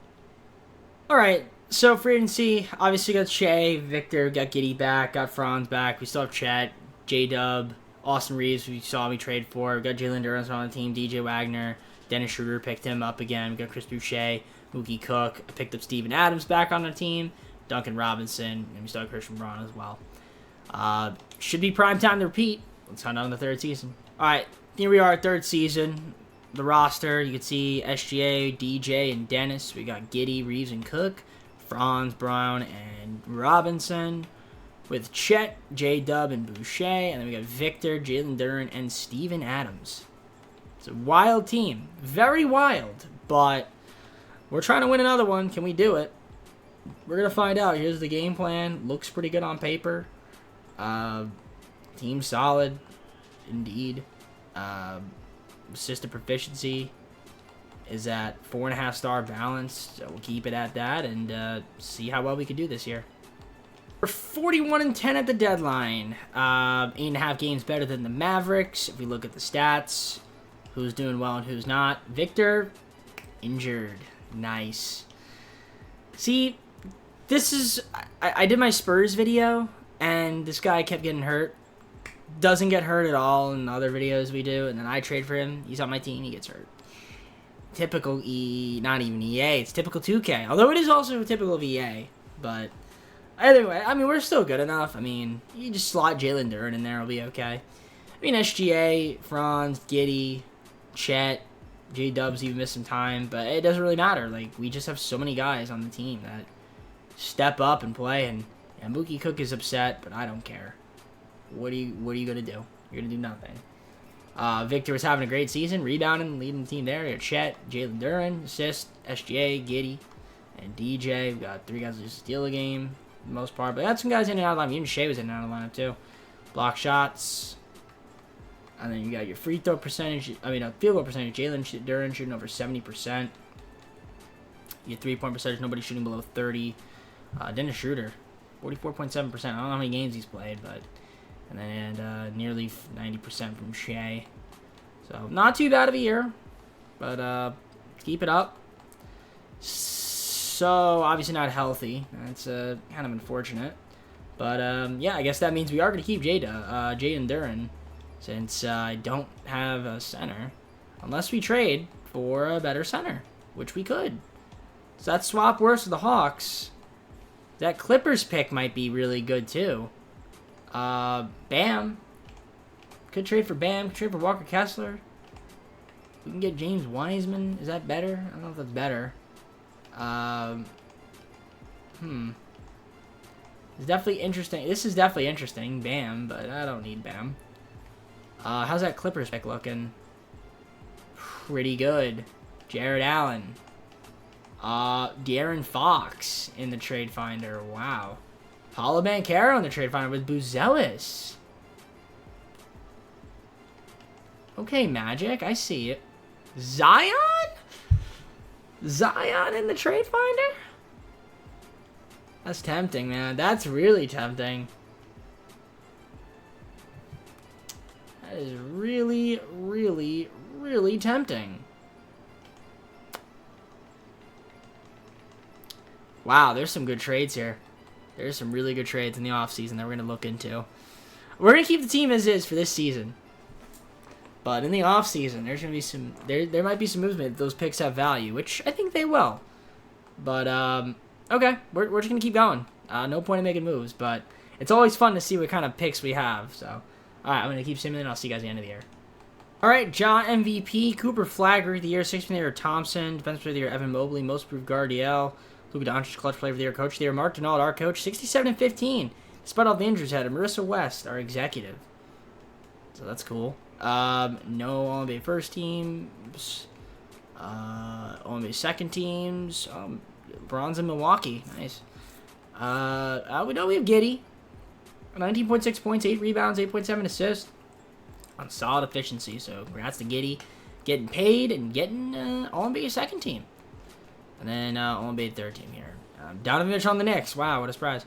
Speaker 1: All right. So, free agency, obviously got Shea, Victor, got Giddy back, got Franz back. We still have Chet, J-Dub, Austin Reeves, we saw me trade for. We got Jalen Duren on the team, DJ Wagner, Dennis Schroeder picked him up again. We got Chris Boucher, Mookie Cook. I picked up Steven Adams back on the team, Duncan Robinson, and we still have Christian Braun as well. Should be prime time to repeat. Let's hunt on the third season. All right, here we are, third season. The roster, you can see SGA, DJ, and Dennis. We got Giddy, Reeves, and Cook. Franz, Brown, and Robinson, with Chet, J-Dub, and Boucher, and then we got Victor, Jalen Duren, and Steven Adams. It's a wild team. Very wild, but we're trying to win another one. Can we do it? We're going to find out. Here's the game plan. Looks pretty good on paper. Team solid, indeed. Assistant proficiency is at 4.5-star balance, so we'll keep it at that and see how well we can do this year. We're 41-10 at the deadline. 8.5 games better than the Mavericks. If we look at the stats, who's doing well and who's not. Victor, injured. Nice. See, this is... I did my Spurs video, and this guy kept getting hurt. Doesn't get hurt at all in the other videos we do, and then I trade for him. He's on my team, he gets hurt. Typical not even EA, it's typical 2K. Although it is also typical of EA. But anyway, I mean, we're still good enough. I mean, you just slot Jalen Duren in there, it'll be okay. I mean, SGA, Franz, Giddy, Chet, J-Dubs even missed some time, but it doesn't really matter. Like, we just have so many guys on the team that step up and play, and yeah, Mookie Cook is upset, but I don't care. What are you gonna do? You're gonna do nothing. Victor was having a great season, rebounding, leading the team there. We got Chet, Jalen Duren, assist, SGA, Giddy, and DJ. We got 3 guys who just steal the game for the most part. But we had some guys in and out of the lineup. Even Shea was in and out of the lineup too. Block shots. And then you got your free throw percentage. Field goal percentage. Jalen Duren shooting over 70%. Your 3-point percentage, nobody shooting below 30. Dennis Schroeder, 44.7%. I don't know how many games he's played, but... And then nearly 90% from Shea. So, not too bad of a year. But keep it up. so obviously not healthy. That's kind of unfortunate. But, yeah, I guess that means we are going to keep Jaden Duran, since I don't have a center. Unless we trade for a better center, which we could. So that swap works with the Hawks. That Clippers pick might be really good, too. Bam. Could trade for Bam. Could trade for Walker Kessler. We can get James Wiseman. Is that better? I don't know if that's better. It's definitely interesting. This is definitely interesting. Bam, but I don't need Bam. How's that Clippers pick looking? Pretty good. Jared Allen. De'Aaron Fox in the trade finder. Wow. Paolo Banchero in the trade finder with Buzelis. Okay, Magic. I see it. Zion? Zion in the trade finder? That's tempting, man. That's really tempting. That is really, really, really tempting. Wow, there's some good trades here. There's some really good trades in the offseason that we're going to look into. We're going to keep the team as is for this season. But in the offseason, there's going to be some... There might be some movement if those picks have value, which I think they will. But, okay, we're just going to keep going. No point in making moves, but it's always fun to see what kind of picks we have. So, all right, I'm going to keep simming, and I'll see you guys at the end of the year. All right, Ja MVP, Cooper Flagg, Rookie of the Year, 6th Player of the Year, Thompson, Defensive Player of the Year, Evan Mobley, Most Improved Guard, DL, Luka Doncic, Clutch Player of the Year, Coach of the Year, Mark Donald, our coach, 67-15. Despite all the injuries had, Marissa West, our executive. So that's cool. No All-NBA first teams. All-NBA second teams. Bronze in Milwaukee. Nice. We know we have Giddey. 19.6 points, 8 rebounds, 8.7 assists. On solid efficiency. So congrats to Giddey. Getting paid and getting All-NBA second team. And then All-NBA third team here. Donovan Mitchell on the Knicks. Wow, what a surprise.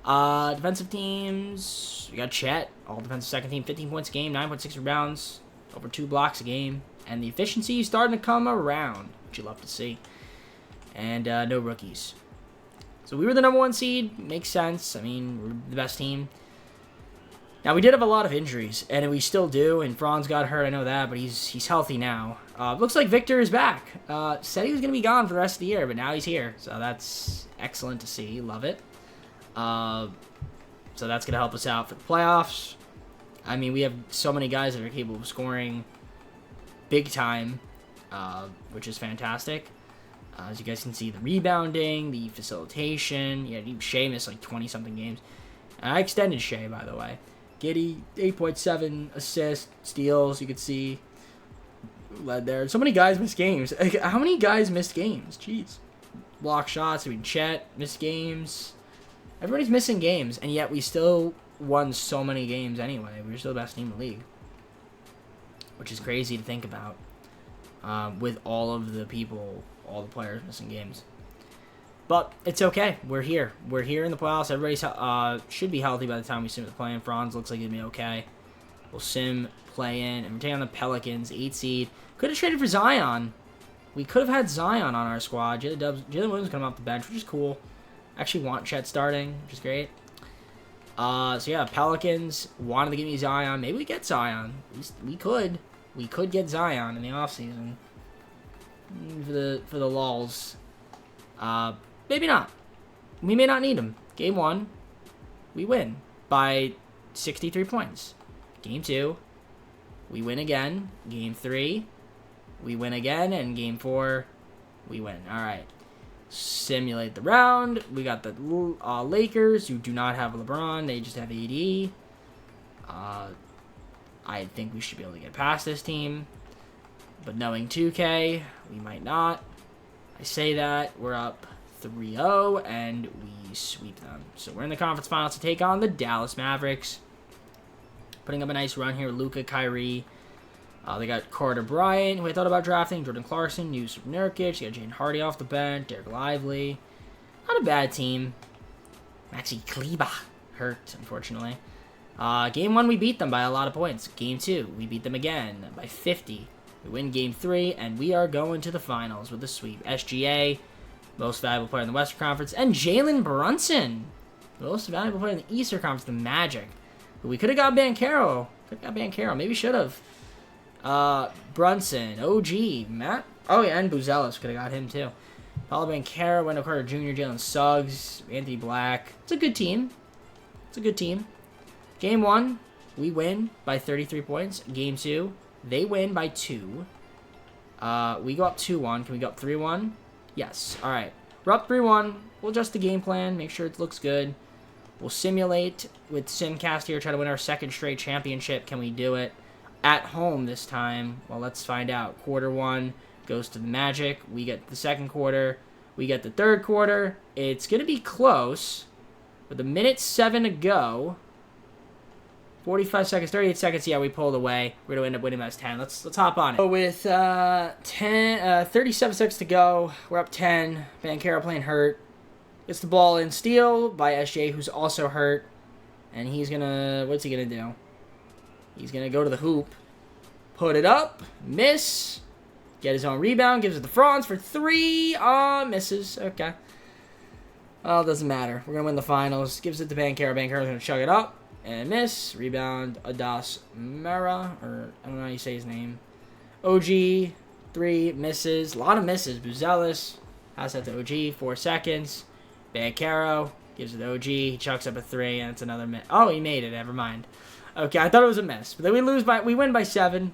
Speaker 1: Defensive teams, we got Chet, all defensive second team, 15 points a game, 9.6 rebounds, over 2 blocks a game, and the efficiency is starting to come around, which you love to see. And no rookies. So we were the #1 seed, makes sense. I mean, we're the best team. Now we did have a lot of injuries, and we still do. And Franz got hurt, I know that, but he's healthy now. Looks like Victor is back. Said he was gonna be gone for the rest of the year, but now he's here, so that's excellent to see. Love it. So that's going to help us out for the playoffs. I mean, we have so many guys that are capable of scoring big time, which is fantastic. As you guys can see, the rebounding, the facilitation. Yeah, Shea missed like 20-something games. And I extended Shea, by the way. Giddey, 8.7 assists, steals, you can see. Led there. So many guys missed games. How many guys missed games? Jeez. Block shots. I mean, Chet missed games. Everybody's missing games, and yet we still won so many games anyway. We were still the best team in the league, which is crazy to think about with all of the people, all the players missing games. But it's okay. We're here. We're here in the playoffs. Everybody should be healthy by the time we sim the play-in. Franz looks like he'll be okay. We'll sim play-in, and we're taking on the Pelicans, 8 seed. Could have traded for Zion. We could have had Zion on our squad. Jalen Williams coming off the bench, which is cool. Actually want Chet starting, which is great. So yeah, Pelicans wanted to give me Zion. Maybe we get Zion. We could get Zion in the offseason. For the lulz. Maybe not. We may not need him. Game 1, we win by 63 points. Game 2, we win again. Game 3, we win again. And Game 4, we win. Alright. Simulate the round. We got the Lakers, who do not have LeBron. They just have AD. I think we should be able to get past this team. But knowing 2K, we might not. I say that. We're up 3-0, and we sweep them. So we're in the conference finals to take on the Dallas Mavericks. Putting up a nice run here. Luka, Kyrie. They got Carter Bryant, who I thought about drafting. Jordan Clarkson, Yusuf Nurkic. They got Jaden Hardy off the bench. Derek Lively. Not a bad team. Maxi Kleber hurt, unfortunately. Game 1, we beat them by a lot of points. Game 2, we beat them again by 50. We win Game 3, and we are going to the finals with a sweep. SGA, most valuable player in the Western Conference, and Jalen Brunson, most valuable player in the Eastern Conference, the Magic. We could have got Banchero. Maybe should have. Brunson, OG, Matt. Oh, yeah, and Buzelis could have got him, too. Paulo Banchero, Wendell Carter Jr., Jalen Suggs, Anthony Black. It's a good team. Game 1, we win by 33 points. Game 2, they win by 2. We go up 2-1. Can we go up 3-1? Yes. All right. We're up 3-1. We'll adjust the game plan, make sure it looks good. We'll simulate with Simcast here, try to win our second straight championship. Can we do it at home this time? Well, let's find out. Quarter 1 goes to the Magic. We get the second quarter. We get the third quarter. It's going to be close. With a minute 7 to go. 45 seconds, 38 seconds. Yeah, we pulled away. We're going to end up winning by 10. Let's hop on it. So with 37 seconds to go, we're up 10. Banchero playing hurt. Gets the ball in steal by SJ, who's also hurt. And he's going to... What's he going to do? He's going to go to the hoop. Put it up. Miss. Get his own rebound. Gives it to Franz for 3. Misses. Okay. Well, it doesn't matter. We're going to win the finals. Gives it to Banchero. Banchero's going to chug it up. And miss. Rebound. Adas Mera. Or, I don't know how you say his name. OG. 3. Misses. A lot of misses. Buzelis. Pass that to OG. 4 seconds. Banchero. Gives it to OG. He chucks up a 3. And it's another miss. Oh, he made it. Never mind. Okay, I thought it was a miss. But then we win by 7.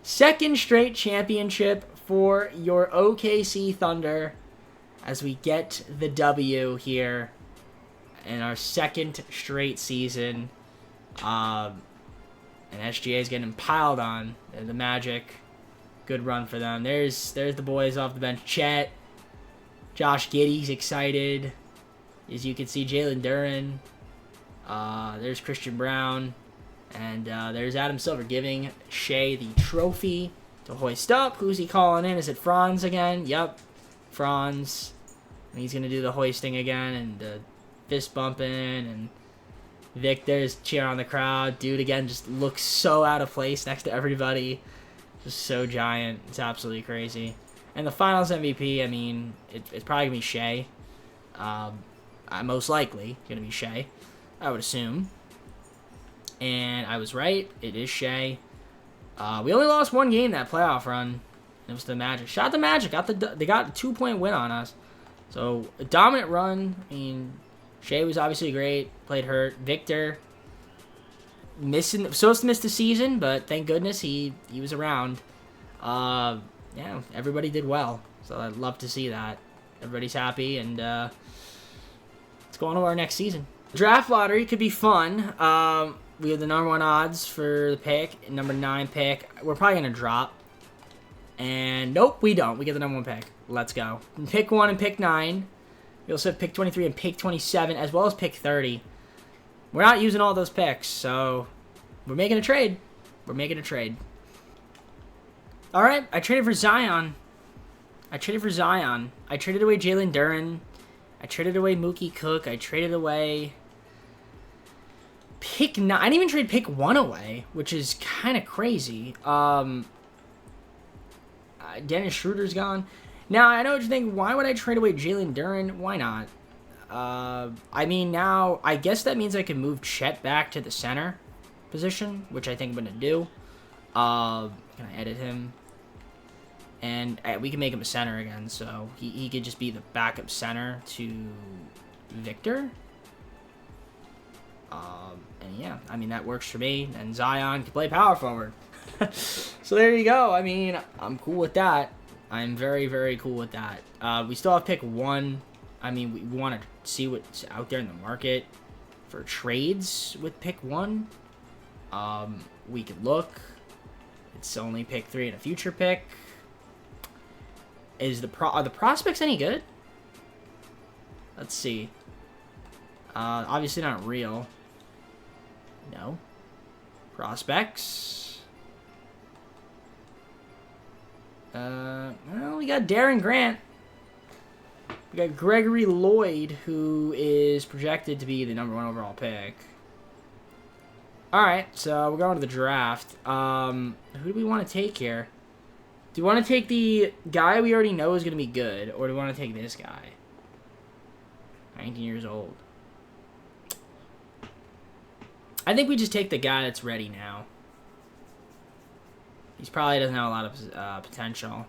Speaker 1: Second straight championship for your OKC Thunder as we get the W here in our second straight season. And SGA is getting piled on. The Magic. Good run for them. There's the boys off the bench. Chet. Josh Giddey's excited. As you can see, Jalen Duren. There's Christian Brown. And there's Adam Silver giving Shea the trophy to hoist up. Who's he calling in? Is it Franz again? Yep. Franz. And he's going to do the hoisting again and fist bumping. And Victor's cheering on the crowd. Dude, again, just looks so out of place next to everybody. Just so giant. It's absolutely crazy. And the finals MVP, I mean, it's probably going to be Shea. Most likely going to be Shea, I would assume. And I was right. It is Shea. We only lost one game that playoff run. It was the Magic. Shout out the Magic. They got a 2-point win on us. So, a dominant run. I mean, Shea was obviously great. Played hurt. Victor, supposed to miss the season, but thank goodness he was around. Yeah, everybody did well. So, I'd love to see that. Everybody's happy, and let's go on to our next season. Draft lottery could be fun. We have the number 1 odds for the pick, number 9 pick. We're probably going to drop. And nope, we don't. We get the number 1 pick. Let's go. Pick 1 and pick 9. We also have pick 23 and pick 27, as well as pick 30. We're not using all those picks, so we're making a trade. All right, I traded for Zion. I traded away Jalen Duren. I traded away Mookie Cook. I traded away pick 9. I didn't even trade pick 1 away, which is kind of crazy. Dennis Schroeder's gone. Now, I know what you think. Why would I trade away Jalen Duren? Why not? I mean, now, I guess that means I can move Chet back to the center position, which I think I'm going to do. Can I edit him? And we can make him a center again, so he could just be the backup center to Victor. And yeah, I mean, that works for me. And Zion can play power forward. So there you go. I mean, I'm cool with that. I'm very, very cool with that. We still have pick 1. I mean, we want to see what's out there in the market for trades with pick 1. We could look. It's only pick 3 and a future pick. Are the prospects any good? Let's see. Obviously not real. No. Prospects. Well, we got Darren Grant. We got Gregory Lloyd, who is projected to be the number 1 overall pick. Alright, so we're going to the draft. Who do we want to take here? Do you want to take the guy we already know is going to be good, or do you want to take this guy? 19 years old. I think we just take the guy that's ready now. He probably doesn't have a lot of potential.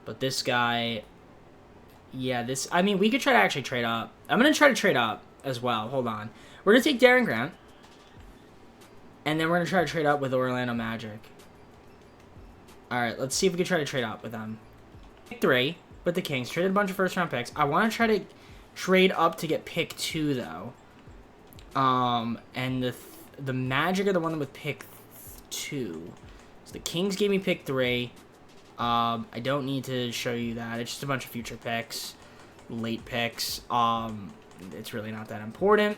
Speaker 1: But this guy... Yeah, this... I mean, we could try to actually trade up. I'm going to try to trade up as well. Hold on. We're going to take Darren Grant. And then we're going to try to trade up with Orlando Magic. Alright, let's see if we can try to trade up with them. Pick 3 with the Kings. Traded a bunch of first-round picks. I want to try to trade up to get pick 2, though. And the Magic are the one with pick 2. So the Kings gave me pick 3. I don't need to show you that. It's just a bunch of future picks. Late picks. It's really not that important.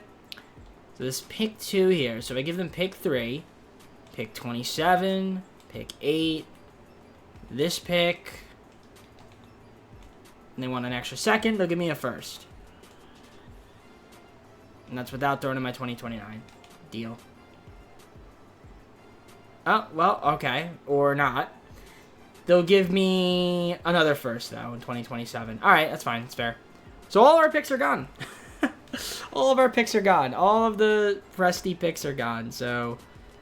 Speaker 1: So this pick 2 here. So if I give them pick 3, pick 27, pick 8, this pick, and they want an extra second, they'll give me a first. And that's without throwing in my 2029 deal. Oh, well, okay. Or not. They'll give me another first, though, in 2027. All right, that's fine. It's fair. So all of our picks are gone. All of our picks are gone. All of the Presty picks are gone. So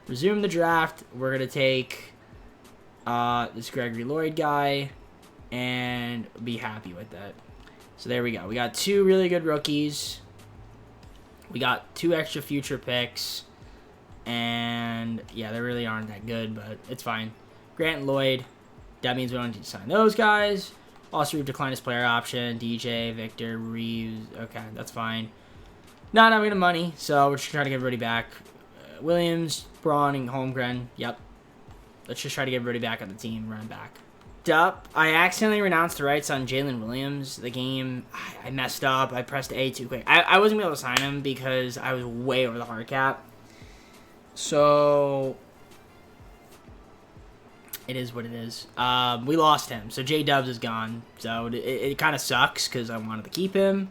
Speaker 1: resume the draft. We're going to take this Gregory Lloyd guy and be happy with that. So there we go. We got 2 really good rookies. We got 2 extra future picks. And, yeah, they really aren't that good, but it's fine. Grant and Lloyd. That means we don't need to sign those guys. Also, we've declined his player option. DJ, Victor, Reeves. Okay, that's fine. Not having the money, so we're just trying to get everybody back. Williams, Braun, and Holmgren. Yep. Let's just try to get everybody back on the team, run back. Up. I accidentally renounced the rights on Jalen Williams. The game, I messed up. I pressed A too quick. I wasn't able to sign him because I was way over the hard cap. So it is what it is. We lost him. So J-Dubs is gone. So it kind of sucks because I wanted to keep him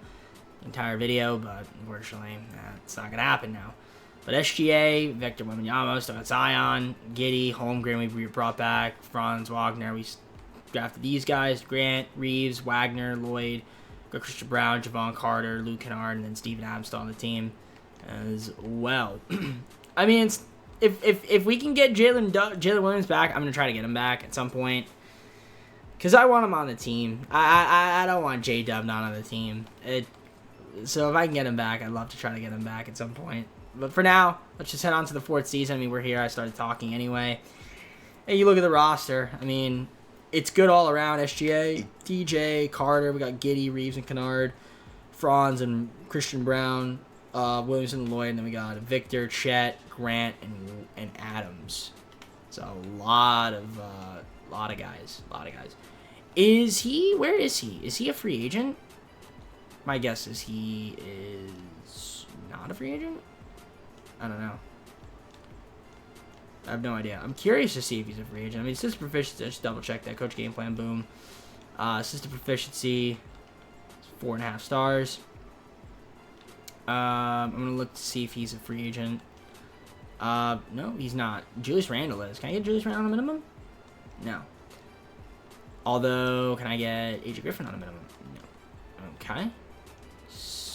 Speaker 1: the entire video, but unfortunately, it's not going to happen now. But SGA, Victor Wembanyama, still got Zion, Giddey, Holmgren we brought back, Franz Wagner. We drafted these guys, Grant, Reeves, Wagner, Lloyd, got Christian Brown, Javon Carter, Luke Kennard, and then Steven Adams still on the team as well. I mean, if we can get Jalen Williams back, I'm going to try to get him back at some point. Because I want him on the team. I don't want J-Dub not on the team. So if I can get him back, I'd love to try to get him back at some point. But for now, let's just head on to the 4th season. I mean, we're here. I started talking anyway. Hey, you look at the roster. I mean, it's good all around. SGA, DJ, Carter. We got Giddey, Reeves, and Kennard. Franz and Christian Brown. Williamson and Lloyd. And then we got Victor, Chet, Grant, and Adams. So a lot of guys. A lot of guys. Where is he? Is he a free agent? My guess is he is not a free agent. I don't know. I have no idea. I'm curious to see if he's a free agent. I mean, assistant proficiency, just double check that. Coach game plan, boom. Assistant proficiency, 4.5 stars. I'm going to look to see if he's a free agent. No, he's not. Julius Randle is. Can I get Julius Randle on a minimum? No. Although, can I get AJ Griffin on a minimum? No. Okay.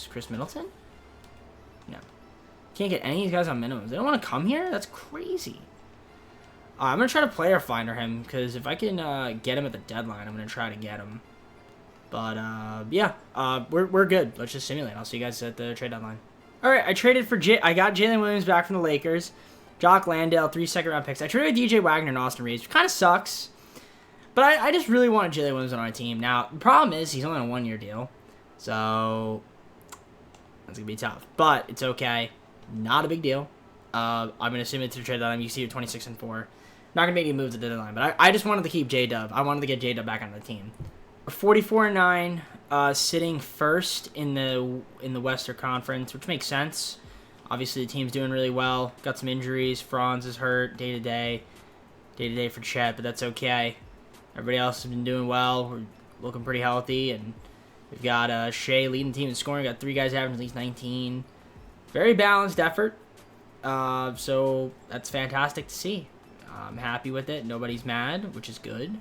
Speaker 1: Chris Middleton? No. Can't get any of these guys on minimums. They don't want to come here? That's crazy. I'm going to try to player finder him, because if I can get him at the deadline, I'm going to try to get him. But, yeah, we're good. Let's just simulate. I'll see you guys at the trade deadline. All right, I traded for I got Jalen Williams back from the Lakers. Jock Landale, 3 second-round picks. I traded DJ Wagner and Austin Reeves, which kind of sucks. But I just really wanted Jalen Williams on our team. Now, the problem is he's only on a 1-year deal. So that's going to be tough. But it's okay. Not a big deal. I'm going to assume it's a trade deadline. You see you're 26-4. Not going to make any moves at the deadline. But I just wanted to keep J-Dub. I wanted to get J-Dub back on the team. We're 44-9, sitting first in the Western Conference, which makes sense. Obviously, the team's doing really well. Got some injuries. Franz is hurt day-to-day. Day-to-day for Chet, but that's okay. Everybody else has been doing well. We're looking pretty healthy. And we've got Shea leading the team in scoring. Got 3 guys averaging at least 19. Very balanced effort. So that's fantastic to see. I'm happy with it. Nobody's mad, which is good.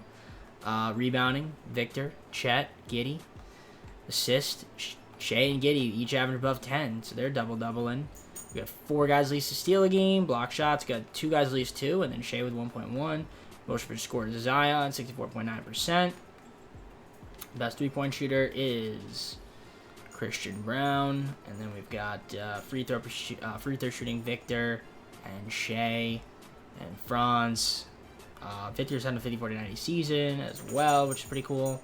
Speaker 1: Rebounding, Victor, Chet, Giddey. Assist, Shea and Giddey each average above 10, so they're double-doubling. We got 4 guys at least to steal a game. Block shots, got 2 guys at least 2, and then Shea with 1.1. Motion for score to Zion, 64.9%. Best three-point shooter is Christian Brown, and then we've got free throw shooting Victor and Shea and Franz. 50% of 50, 40, 90 season as well, which is pretty cool.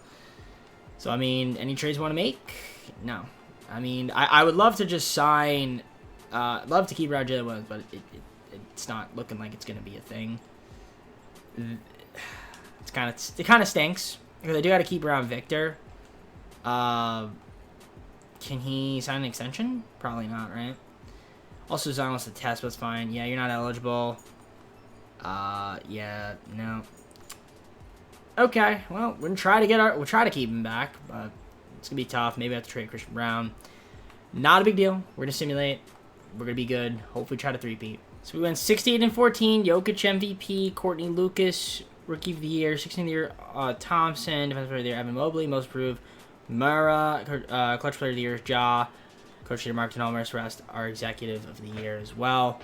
Speaker 1: So, I mean, any trades you want to make? No. I mean, I would love to just sign, love to keep around Jalen Williams, but it's not looking like it's going to be a thing. It kind of stinks because I do got to keep around Victor. Can he sign an extension? Probably not, right? Also, Zion wants to test, but it's fine. Yeah, you're not eligible. Yeah, no. Okay, well, we'll try to keep him back, but it's gonna be tough. Maybe I have to trade Christian Brown. Not a big deal. We're gonna simulate. We're gonna be good. Hopefully, try to three-peat. So we went 68-14. Jokic MVP, Courtney Lucas, Rookie of the Year, 16th of the Year, Thompson, Defensive Player of the Year, Evan Mobley, Most Improved, Mara, Clutch Player of the Year, Ja, Coach of Mark Denolmers, rest our Executive of the Year as well.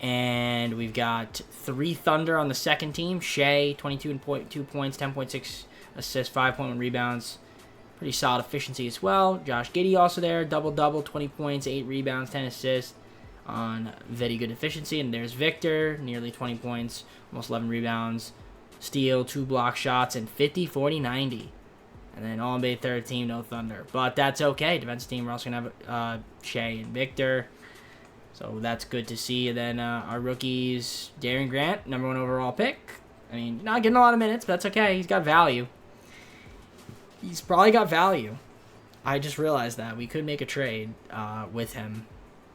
Speaker 1: And we've got 3 Thunder on the second team. Shea, 22.2 points, 10.6 assists, 5.1 rebounds. Pretty solid efficiency as well. Josh Giddey also there. Double-double, 20 points, 8 rebounds, 10 assists on very good efficiency. And there's Victor, nearly 20 points, almost 11 rebounds, steal, 2 block shots, and 50, 40, 90. And then All-NBA third team, no Thunder. But that's okay. Defensive team, we're also going to have Shea and Victor. So that's good to see. And then our rookies, Darren Grant, #1 overall pick. I mean, not getting a lot of minutes, but that's okay. He's got value. He's probably got value. I just realized that. We could make a trade with him.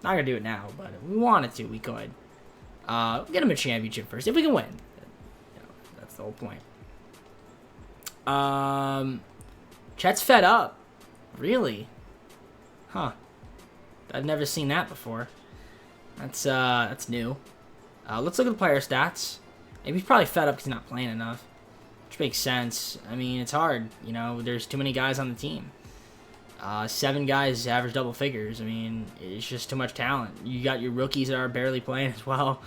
Speaker 1: Not going to do it now, but if we wanted to, we could. Get him a championship first, if we can win. You know, that's the whole point. Chet's fed up. Really? Huh. I've never seen that before. That's new. Let's look at the player stats. Maybe he's probably fed up because he's not playing enough, which makes sense. I mean, it's hard. You know, there's too many guys on the team. 7 guys average double figures. I mean, it's just too much talent. You got your rookies that are barely playing as well.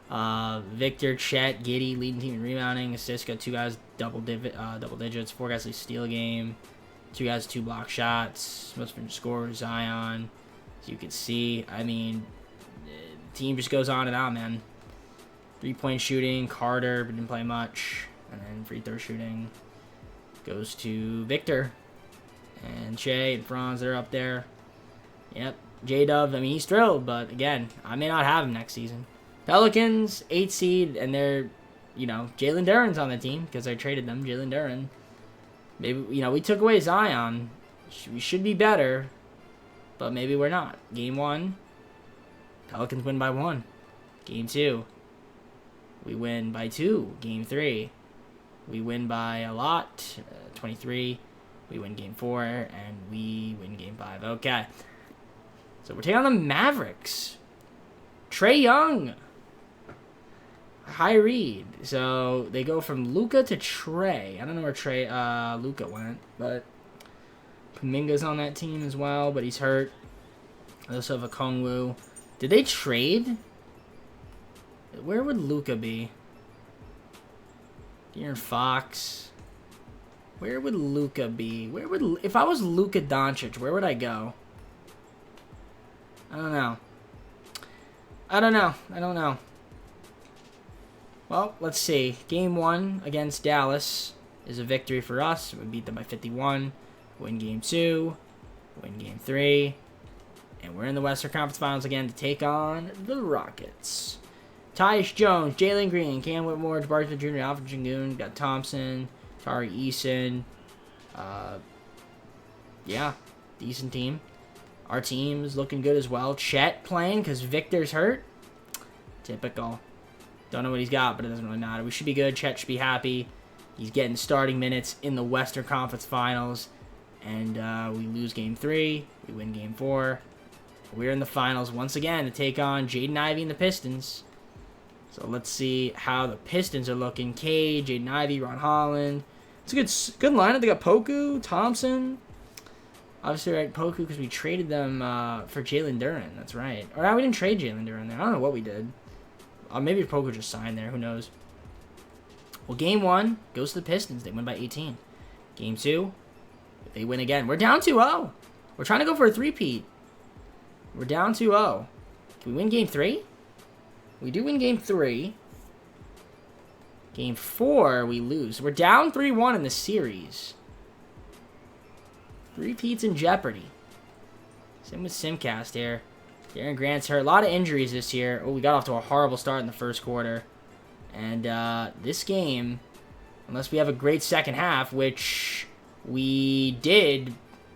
Speaker 1: Victor, Chet, Giddey, leading team in rebounding, assists. Got 2 guys double digits. 4 guys lead steal a game. 2 guys 2 block shots. Most of score Zion. As you can see, I mean, the team just goes on and on, man. 3-point shooting, Carter, but didn't play much. And then free throw shooting goes to Victor. And Shea and Franz, they're up there. Yep. J-Dub, I mean, he's thrilled, but again, I may not have him next season. Pelicans, 8 seed, and they're, you know, Jalen Duren's on the team because I traded them, Jalen Duren. Maybe, you know, we took away Zion. We should be better, but maybe we're not. Game 1, Pelicans win by 1. Game 2, we win by 2. Game 3, we win by a lot, 23. We win Game 4, and we win Game 5. Okay. So we're taking on the Mavericks. Trae Young. High read. So they go from Luka to Trae. I don't know where Luka went, but Kuminga's on that team as well, but he's hurt. I also have a Kongwu. Did they trade? Where would Luka be? De'Aaron Fox. Where would Luka be? If I was Luka Doncic, where would I go? I don't know. Well, let's see. Game 1 against Dallas is a victory for us. We beat them by 51. Win Game 2. Win Game 3. And we're in the Western Conference Finals again to take on the Rockets. Tyus Jones, Jalen Green, Cam Whitmore, Jabari Jr., Alfred Sengun, got Thompson, Tari Eason. Yeah, decent team. Our team is looking good as well. Chet playing because Victor's hurt. Typical. Don't know what he's got, but it doesn't really matter. We should be good. Chet should be happy. He's getting starting minutes in the Western Conference Finals. And we lose Game 3. We win Game 4. We're in the finals once again to take on Jaden Ivey and the Pistons. So let's see how the Pistons are looking. Cade, Jaden Ivey, Ron Holland. It's a good lineup. They got Poku, Thompson. Obviously, right, Poku because we traded them for Jalen Duren. That's right. Or no, we didn't trade Jalen Duren there. I don't know what we did. Maybe Poku just signed there. Who knows? Well, game 1 goes to the Pistons. They win by 18. Game 2, they win again. We're down 2-0. We're trying to go for a three-peat. We're down 2-0. Can we win game 3? We do win game 3. Game 4, we lose. We're down 3-1 in the series. Three-peats in jeopardy. Same with Simcast here. Darren Grant's hurt. A lot of injuries this year. Oh, we got off to a horrible start in the first quarter. And this game, unless we have a great second half, which we did,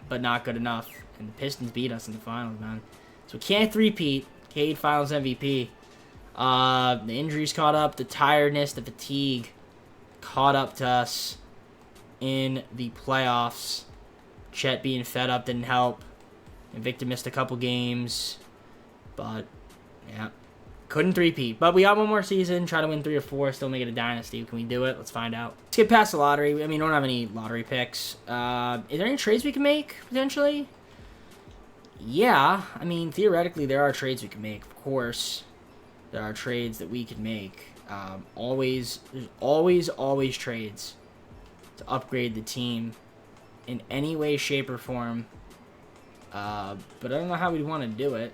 Speaker 1: but not good enough. And the Pistons beat us in the finals, man. So we can't three-peat. Cade Finals MVP. The injuries caught up. The tiredness, the fatigue caught up to us in the playoffs. Chet being fed up didn't help. And Victor missed a couple games. But, yeah. Couldn't three-peat. But we got one more season. Try to win 3 or 4. Still make it a dynasty. Can we do it? Let's find out. Let's get past the lottery. I mean, we don't have any lottery picks. Is there any trades we can make, potentially? Yeah. I mean, theoretically, there are trades we can make. Of course, there are trades that we can make. There's always trades to upgrade the team in any way, shape, or form. But I don't know how we'd want to do it.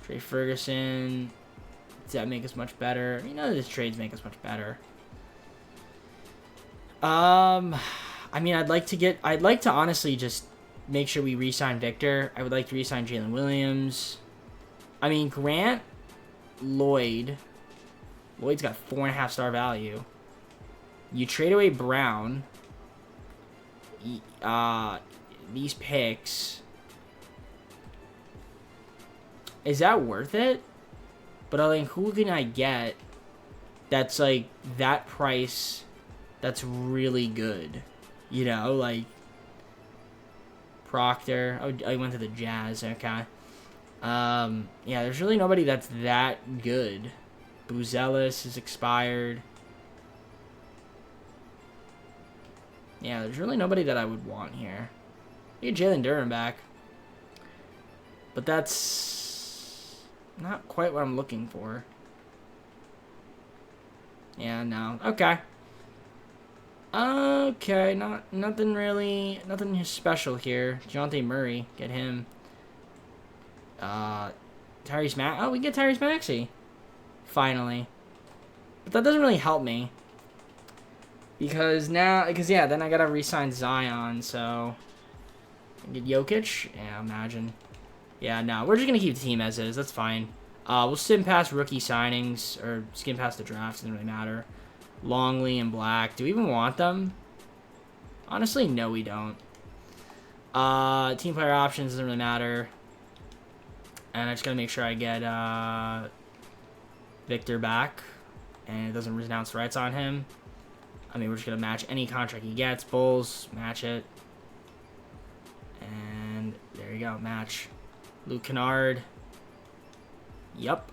Speaker 1: Trey Ferguson. Does that make us much better? I mean, none of these trades make us much better. I mean, I'd like to honestly just make sure we re-sign Victor. I would like to re-sign Jalen Williams. I mean, Grant, Lloyd's got 4.5 star value. You trade away Brown. These picks. Is that worth it? But I think, who can I get that's like that price that's really good? You know, like Proctor. Oh, I went to the Jazz. Okay. Yeah, there's really nobody that's that good. Buzelis is expired. Yeah, there's really nobody that I would want here. Get Jalen Duren back. But that's not quite what I'm looking for. Yeah, no. Okay. Okay, nothing special here. Dejounte Murray, get him. Tyrese Maxey. Oh, we get Tyrese Maxey. Finally. But that doesn't really help me. Because yeah, then I gotta re-sign Zion, so. Get Jokic? Yeah, imagine. Yeah, no, we're just going to keep the team as is. That's fine. We'll skim past rookie signings, or skim past the drafts. Doesn't really matter. Longley and Black. Do we even want them? Honestly, no, we don't. Team player options doesn't really matter. And I just got to make sure I get Victor back. And it doesn't renounce rights on him. I mean, we're just going to match any contract he gets. Bulls, match it. And there you go, match. Luke Kennard. Yup.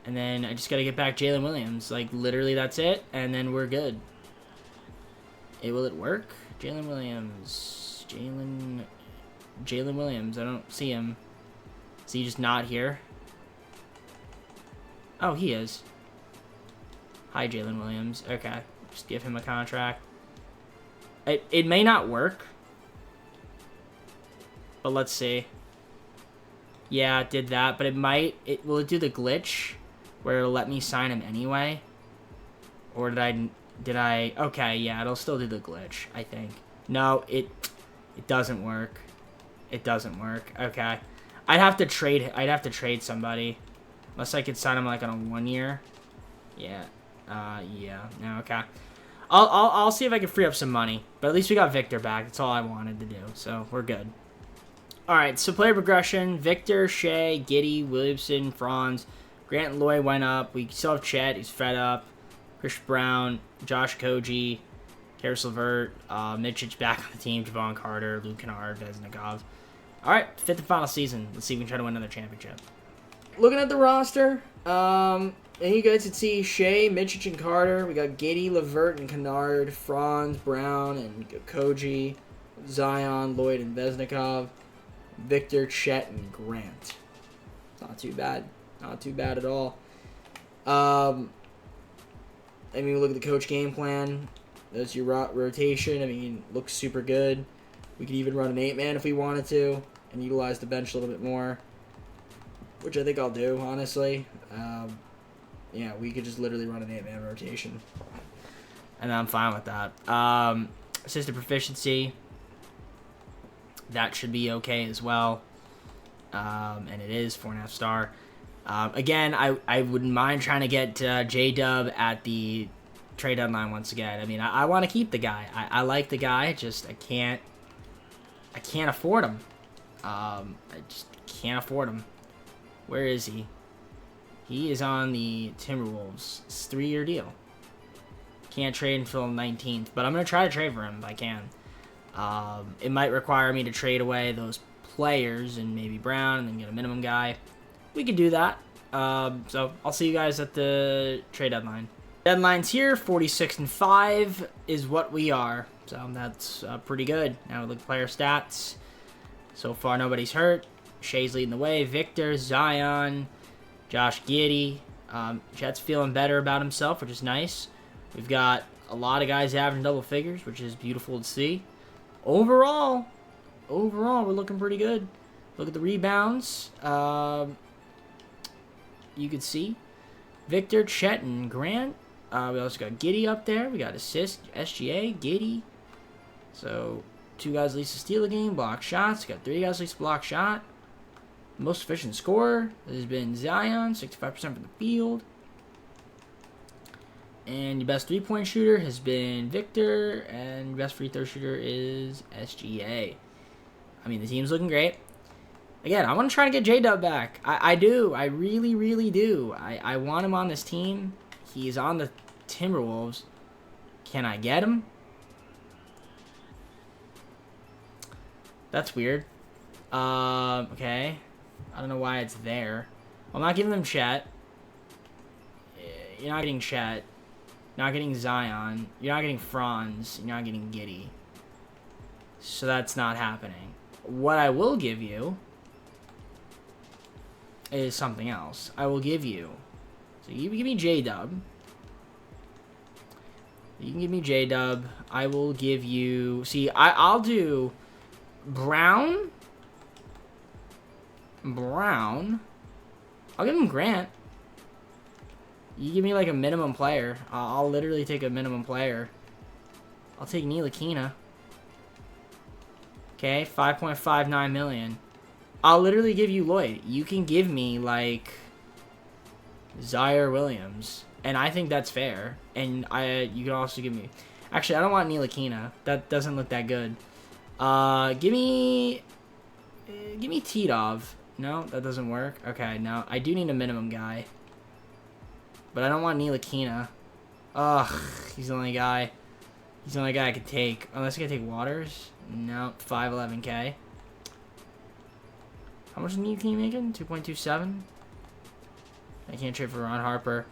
Speaker 1: And then I just got to get back Jalen Williams. Like, literally, that's it. And then we're good. Will it work? Jalen Williams. Jalen Williams. I don't see him. Is he just not here? Oh, he is. Hi, Jalen Williams. Okay. Just give him a contract. It may not work. But let's see. Yeah, it did that, but it might. Will it do the glitch where it'll let me sign him anyway? Or did I? Okay, yeah, it'll still do the glitch, I think. No, it doesn't work. It doesn't work. Okay, I'd have to trade somebody, unless I could sign him like on a 1 year. Yeah. Yeah. No. Okay. I'll see if I can free up some money, but at least we got Victor back. That's all I wanted to do, so we're good. All right, so player progression: Victor, Shea, Giddey, Williamson, Franz, Grant, and Lloyd went up. We still have Chet, he's fed up. Chris Brown, Josh Koji, Karis LeVert, Mitchich back on the team, Javon Carter, Luke Kennard, Veznikov. All right, 5th and final season. Let's see if we can try to win another championship. Looking at the roster, And you guys can see Shea, Mitchich, and Carter. We got Giddey, Levert, and Kennard, Franz, Brown, and Koji, Zion, Lloyd, and Vesnikov, Victor, Chet, and Grant. Not too bad. Not too bad at all. I mean, look at the coach game plan. That's your rotation. I mean, looks super good. We could even run an 8-man if we wanted to and utilize the bench a little bit more, which I think I'll do, honestly. Yeah, we could just literally run an 8-man rotation, and I'm fine with that. Assistant proficiency, that should be okay as well, and it is 4.5 star. Again, I wouldn't mind trying to get J-Dub at the trade deadline once again. I mean, I want to keep the guy. I like the guy, just I can't afford him. I just can't afford him. Where is he? He is on the Timberwolves. It's a 3-year deal. Can't trade until 19th, but I'm going to try to trade for him if I can. It might require me to trade away those players and maybe Brown and then get a minimum guy. We could do that. So I'll see you guys at the trade deadline. Deadline's here. 46-5 is what we are. So that's pretty good. Now we look at player stats. So far, nobody's hurt. Shea's leading the way. Victor, Zion, Josh Giddey. Chet's feeling better about himself, which is nice. We've got a lot of guys averaging double figures, which is beautiful to see. Overall, we're looking pretty good. Look at the rebounds. You can see Victor, Chet, and Grant. We also got Giddey up there. We got assist, SGA, Giddey. So 2 guys least to steal a game, block shots. Got 3 guys least to block shot. Most efficient scorer has been Zion, 65% from the field. And your best 3-point shooter has been Victor, and your best free throw shooter is SGA. I mean, the team's looking great. Again, I want to try to get J-Dub back. I do. I really, really do. I want him on this team. He's on the Timberwolves. Can I get him? That's weird. Okay. I don't know why it's there. I'm not giving them Chet. You're not getting Chet. You're not getting Zion. You're not getting Franz. You're not getting Giddey. So that's not happening. What I will give you is something else. I will give you. So you give me J-Dub. You can give me J-Dub. I will give you... See, I'll do Brown. I'll give him Grant. You give me like a minimum player. I'll literally take a minimum player. I'll take Ntilikina. Okay, 5.59 million. I'll literally give you Lloyd. You can give me like Zaire Williams, and I think that's fair. And you can also give me. Actually, I don't want Ntilikina. That doesn't look that good. Give me Titov. No, that doesn't work. Okay, no, I do need a minimum guy. But I don't want Ntilikina. Ugh, he's the only guy. He's the only guy I could take. Unless I could take Waters. No, 511K. How much is Ntilikina making? 2.27? I can't trade for Ron Harper.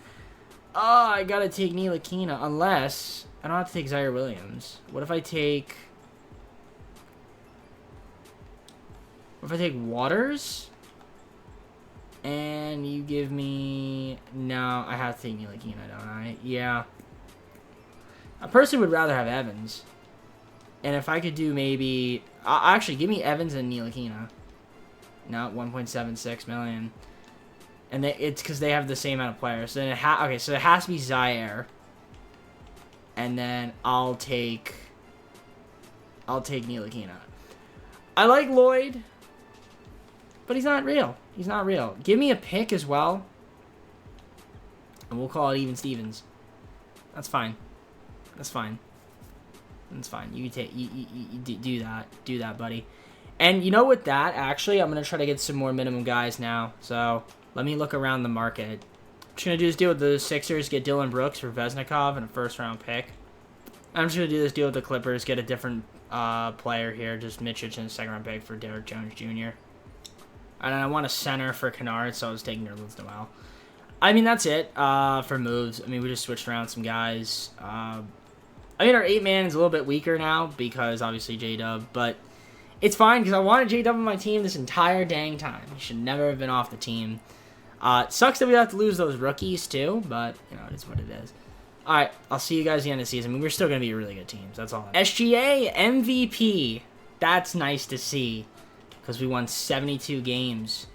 Speaker 1: Oh, I gotta take Ntilikina. Unless I don't have to take Zaire Williams. What if I take... What if I take Waters? And you give me... No, I have to take Ntilikina, don't I? Yeah. I personally would rather have Evans. And if I could do maybe... actually, give me Evans and Ntilikina. No, 1.76 million. And it's because they have the same amount of players. So then okay, so it has to be Zaire. And then I'll take Ntilikina. I like Lloyd, but he's not real. He's not real. Give me a pick as well, and we'll call it even Stevens. That's fine. That's fine. That's fine. You do that. Do that, buddy. And you know, with that, actually, I'm gonna try to get some more minimum guys now. So let me look around the market. I'm just gonna do this deal with the Sixers, get Dylan Brooks for Vesnikov and a first-round pick. I'm just gonna do this deal with the Clippers, get a different player here, just Mitchich and a second-round pick for Derrick Jones Jr. And I want a center for Kennard, so I was taking Nerlens Noel. I mean, that's it for moves. I mean, we just switched around some guys. I mean, our 8-man is a little bit weaker now because obviously J-Dub, but it's fine because I wanted J-Dub on my team this entire dang time. He should never have been off the team. It sucks that we have to lose those rookies too, but, you know, it is what it is. All right, I'll see you guys at the end of the season. I mean, we're still going to be a really good team. So that's all. SGA MVP. That's nice to see because we won 72 games.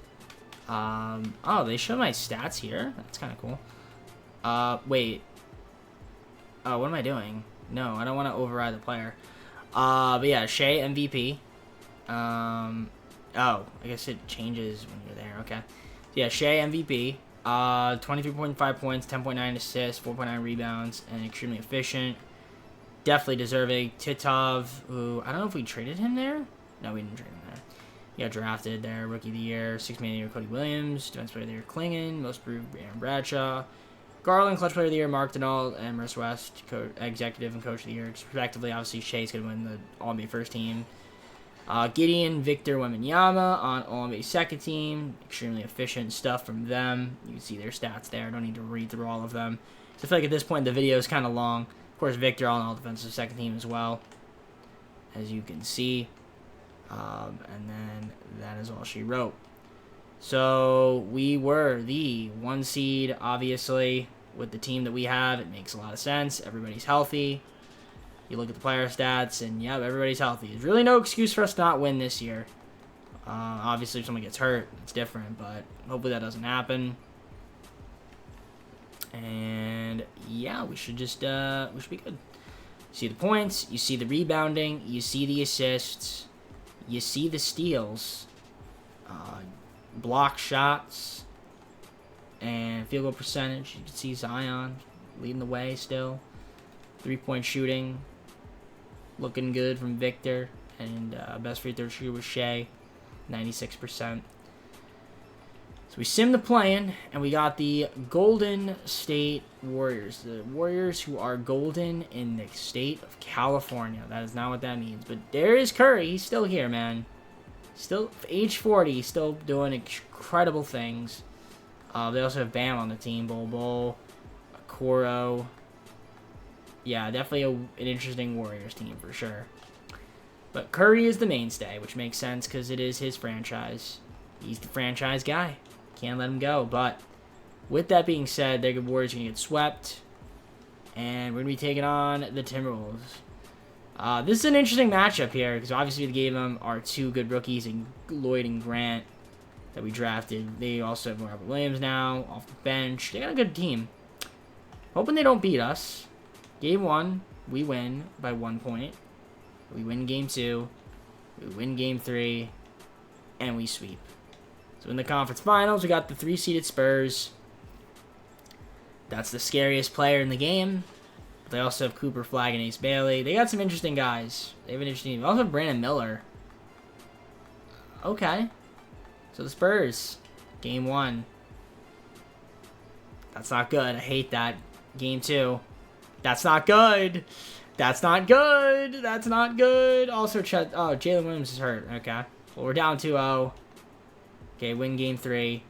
Speaker 1: Oh, they show my stats here. That's kind of cool. Wait. Oh, what am I doing? No, I don't want to override the player. But yeah, Shea MVP. Oh, I guess it changes when you're there. Okay. So yeah, Shea MVP. 23.5 points, 10.9 assists, 4.9 rebounds, and extremely efficient. Definitely deserving. Titov, who I don't know if we traded him there. No, we didn't trade him there. He got drafted there. Rookie of the Year, 6th Man of the Year, Cody Williams. Defensive Player of the Year, Klingon. Most improved, Aaron Bradshaw. Garland, Clutch Player of the Year, Mark Denault, and Maurice West, Executive and Coach of the Year, respectively. Obviously, Shea's going to win the All-NBA first team. Gideon, Victor Wembanyama on All-NBA second team. Extremely efficient stuff from them. You can see their stats there. I don't need to read through all of them. So I feel like at this point the video is kind of long. Of course, Victor on All Defensive second team as well, as you can see. And then that is all she wrote. So we were the 1 seed, obviously, with the team that we have. It makes a lot of sense. Everybody's healthy. You look at the player stats, and yeah, everybody's healthy. There's really no excuse for us to not win this year. Obviously, if someone gets hurt, it's different, but hopefully that doesn't happen. And yeah, we should just we should be good. You see the points, you see the rebounding, you see the assists, you see the steals, block shots, and field goal percentage. You can see Zion leading the way still. 3-point shooting, looking good from Victor, and best free throw shooter was Shea, 96%. So we simmed the play-in, and we got the Golden State Warriors. The Warriors who are golden in the state of California. That is not what that means. But there is Curry. He's still here, man. Still, age 40, he's still doing incredible things. They also have Bam on the team. Bol, Okoro. Yeah, definitely an interesting Warriors team for sure. But Curry is the mainstay, which makes sense because it is his franchise. He's the franchise guy. Can't let him go. But with that being said, the Warriors are going to get swept. And we're going to be taking on the Timberwolves. This is an interesting matchup here because obviously we gave them our 2 good rookies in Lloyd and Grant that we drafted. They also have Robert Williams now off the bench. They got a good team. Hoping they don't beat us. Game 1, we win by 1 point. We win Game 2. We win Game 3. And we sweep. So in the conference finals, we got the 3-seeded Spurs. That's the scariest player in the game. But they also have Cooper Flagg and Ace Bailey. They got some interesting guys. They have an interesting team. They also have Brandon Miller. Okay. So the Spurs. Game 1. That's not good. I hate that. Game 2. That's not good. That's not good. That's not good. Also, Jalen Williams is hurt. Okay. Well, we're down 2-0. Okay, win Game 3.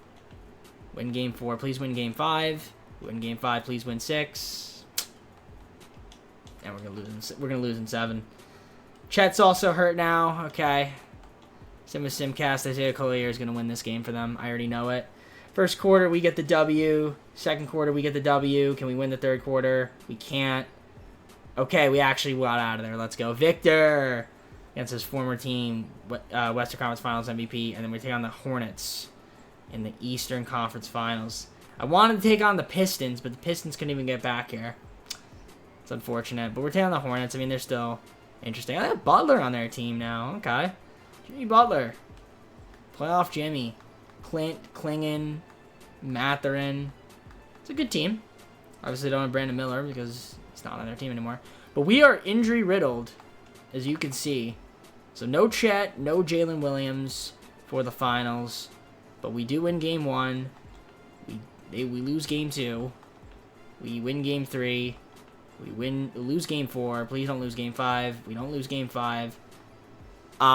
Speaker 1: Win Game 4. Please win Game 5. Win Game 5. Please win 6. And we're gonna lose in 7. Chet's also hurt now. Okay. Simcast. Isaiah Collier is gonna win this game for them. I already know it. First quarter, we get the W. Second quarter, we get the W. Can we win the third quarter? We can't. Okay, we actually got out of there. Let's go. Victor against his former team, Western Conference Finals MVP. And then we take on the Hornets in the Eastern Conference Finals. I wanted to take on the Pistons, but the Pistons couldn't even get back here. It's unfortunate. But we're taking on the Hornets. I mean, they're still interesting. I have Butler on their team now. Okay. Jimmy Butler. Playoff Jimmy. Clint, Klingon, Mathurin. It's a good team. Obviously, don't have Brandon Miller because he's not on their team anymore. But we are injury riddled, as you can see. So no Chet, no Jalen Williams for the finals. But we do win Game 1. We lose Game 2. We win Game 3. We lose Game 4. Please don't lose Game 5. We don't lose Game 5. We'll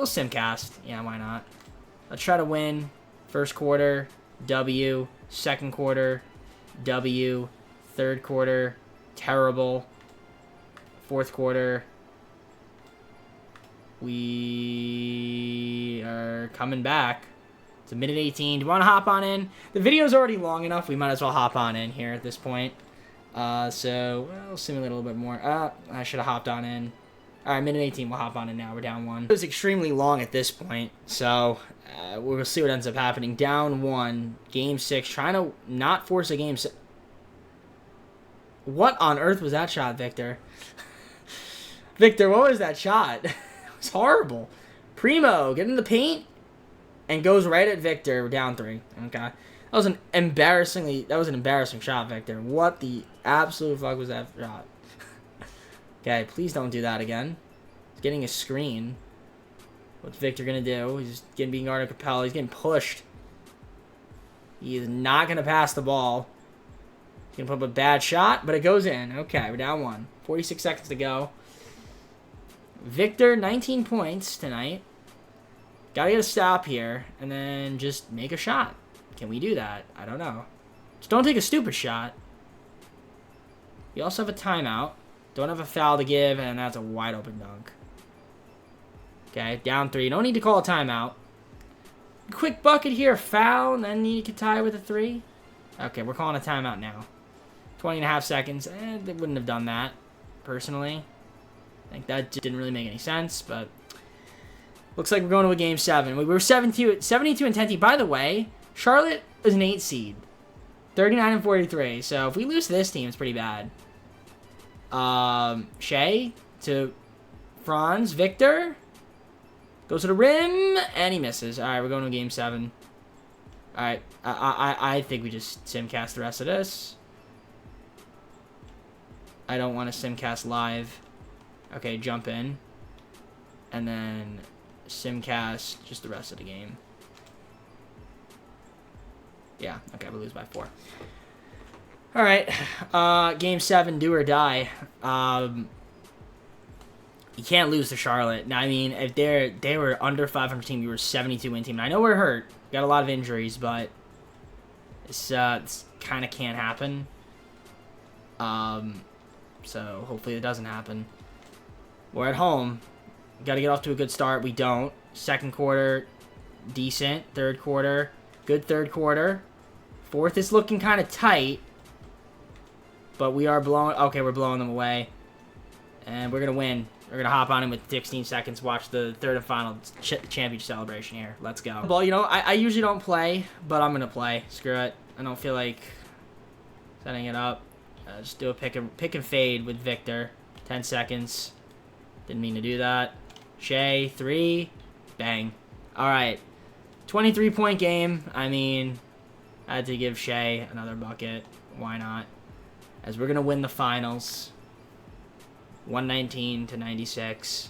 Speaker 1: simcast. Yeah, why not? Let's try to win. First quarter, W. Second quarter, W. Third quarter, terrible. Fourth quarter, we are coming back. It's a minute 18. Do you want to hop on in? The video's already long enough. We might as well hop on in here at this point. So we'll simulate a little bit more. I should have hopped on in. All right, minute 18. We'll hop on in now. We're down 1. It was extremely long at this point, so we'll see what ends up happening. Down 1, game 6. Trying to not force a game 6. What on earth was that shot, Victor? Victor, what was that shot? It was horrible. Primo, get in the paint and goes right at Victor. We're down 3. Okay. That was an embarrassing shot, Victor. What the absolute fuck was that shot? Okay, please don't do that again. He's getting a screen. What's Victor gonna do? He's being guarded Capella. He's getting pushed. He is not gonna pass the ball. He's gonna put up a bad shot, but it goes in. Okay, we're down 1. 46 seconds to go. Victor, 19 points tonight. Gotta get a stop here, and then just make a shot. Can we do that? I don't know. Just don't take a stupid shot. We also have a timeout. Don't have a foul to give, and that's a wide open dunk. Okay, down 3. Don't need to call a timeout. Quick bucket here, foul, and then you can tie with a 3. Okay, we're calling a timeout now. 20.5 seconds. They wouldn't have done that, personally. I think that didn't really make any sense, but looks like we're going to a game 7. We were 72 and 10. By the way, Charlotte is an 8 seed. 39 and 43. So if we lose to this team, it's pretty bad. Shea to Franz. Victor goes to the rim, and he misses. All right, we're going to game 7. All right, I think we just simcast the rest of this. I don't want to simcast live. Okay, jump in, and then simcast just the rest of the game. Yeah, okay, we lose by 4. All right, game 7, do or die. You can't lose to Charlotte. Now, I mean, if they were under 500 team, you were 72 win team. And I know we're hurt, got a lot of injuries, but this kind of can't happen. So hopefully it doesn't happen. We're at home. Got to get off to a good start. We don't. Second quarter, decent. Third quarter, good third quarter. Fourth is looking kind of tight. But we are blowing... Okay, we're blowing them away. And we're going to win. We're going to hop on in with 16 seconds. Watch the third and final championship celebration here. Let's go. Well, you know, I usually don't play, but I'm going to play. Screw it. I don't feel like setting it up. Just do a pick and fade with Victor. 10 seconds. Didn't mean to do that. Shea, 3. Bang. All right. 23-point game. I mean, I had to give Shea another bucket. Why not? As we're going to win the finals. 119-96.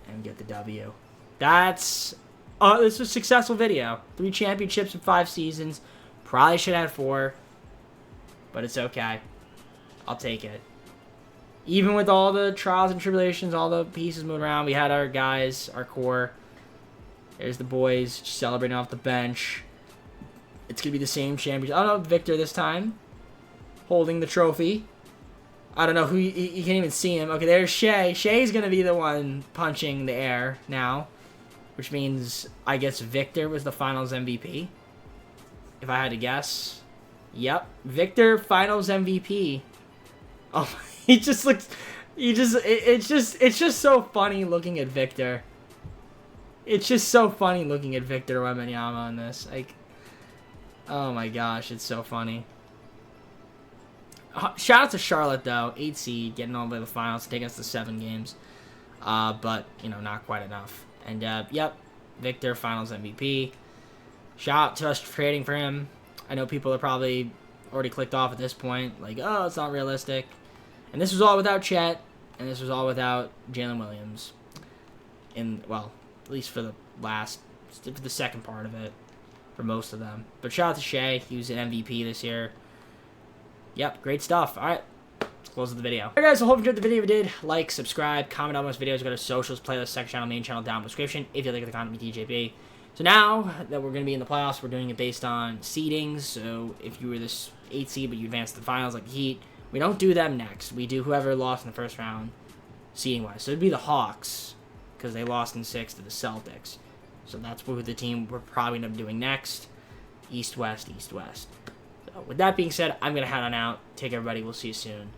Speaker 1: And get the W. This was a successful video. 3 championships in 5 seasons. Probably should have 4. But it's okay. I'll take it. Even with all the trials and tribulations, all the pieces moving around, we had our guys, our core. There's the boys celebrating off the bench. It's going to be the same championship. I don't know, Victor this time. Holding the trophy. I don't know who, you can't even see him. Okay, there's Shea. Shea's going to be the one punching the air now. Which means, I guess Victor was the finals MVP. If I had to guess. Yep. Victor, finals MVP. Oh, he just looks... It's just so funny looking at Victor. It's just so funny looking at Victor Wembanyama on this. Like, oh my gosh, it's so funny. Shout out to Charlotte, though. 8 seed, getting all the way to the finals, taking us to 7 games. But, you know, not quite enough. And, yep, Victor, finals MVP. Shout out to us for trading for him. I know people are probably already clicked off at this point. Like, oh, it's not realistic. And this was all without Chet. And this was all without Jalen Williams. Well, at least for the second part of it. For most of them. But shout out to Shea. He was an MVP this year. Yep, great stuff. All right, let's close the video. All right, guys, I hope you enjoyed the video. If you did, like, subscribe, comment on most videos, go to socials, playlist, section channel, main channel, down in the description. If you like the content, DJB. So now that we're going to be in the playoffs, we're doing it based on seedings. So if you were this 8th seed but you advanced to the finals like the Heat, we don't do them next. We do whoever lost in the first round seeding-wise. So it'd be the Hawks because they lost in 6 to the Celtics. So that's who the team we're probably going to be doing next. East-West, East-West. So with that being said, I'm going to head on out. Take everybody. We'll see you soon.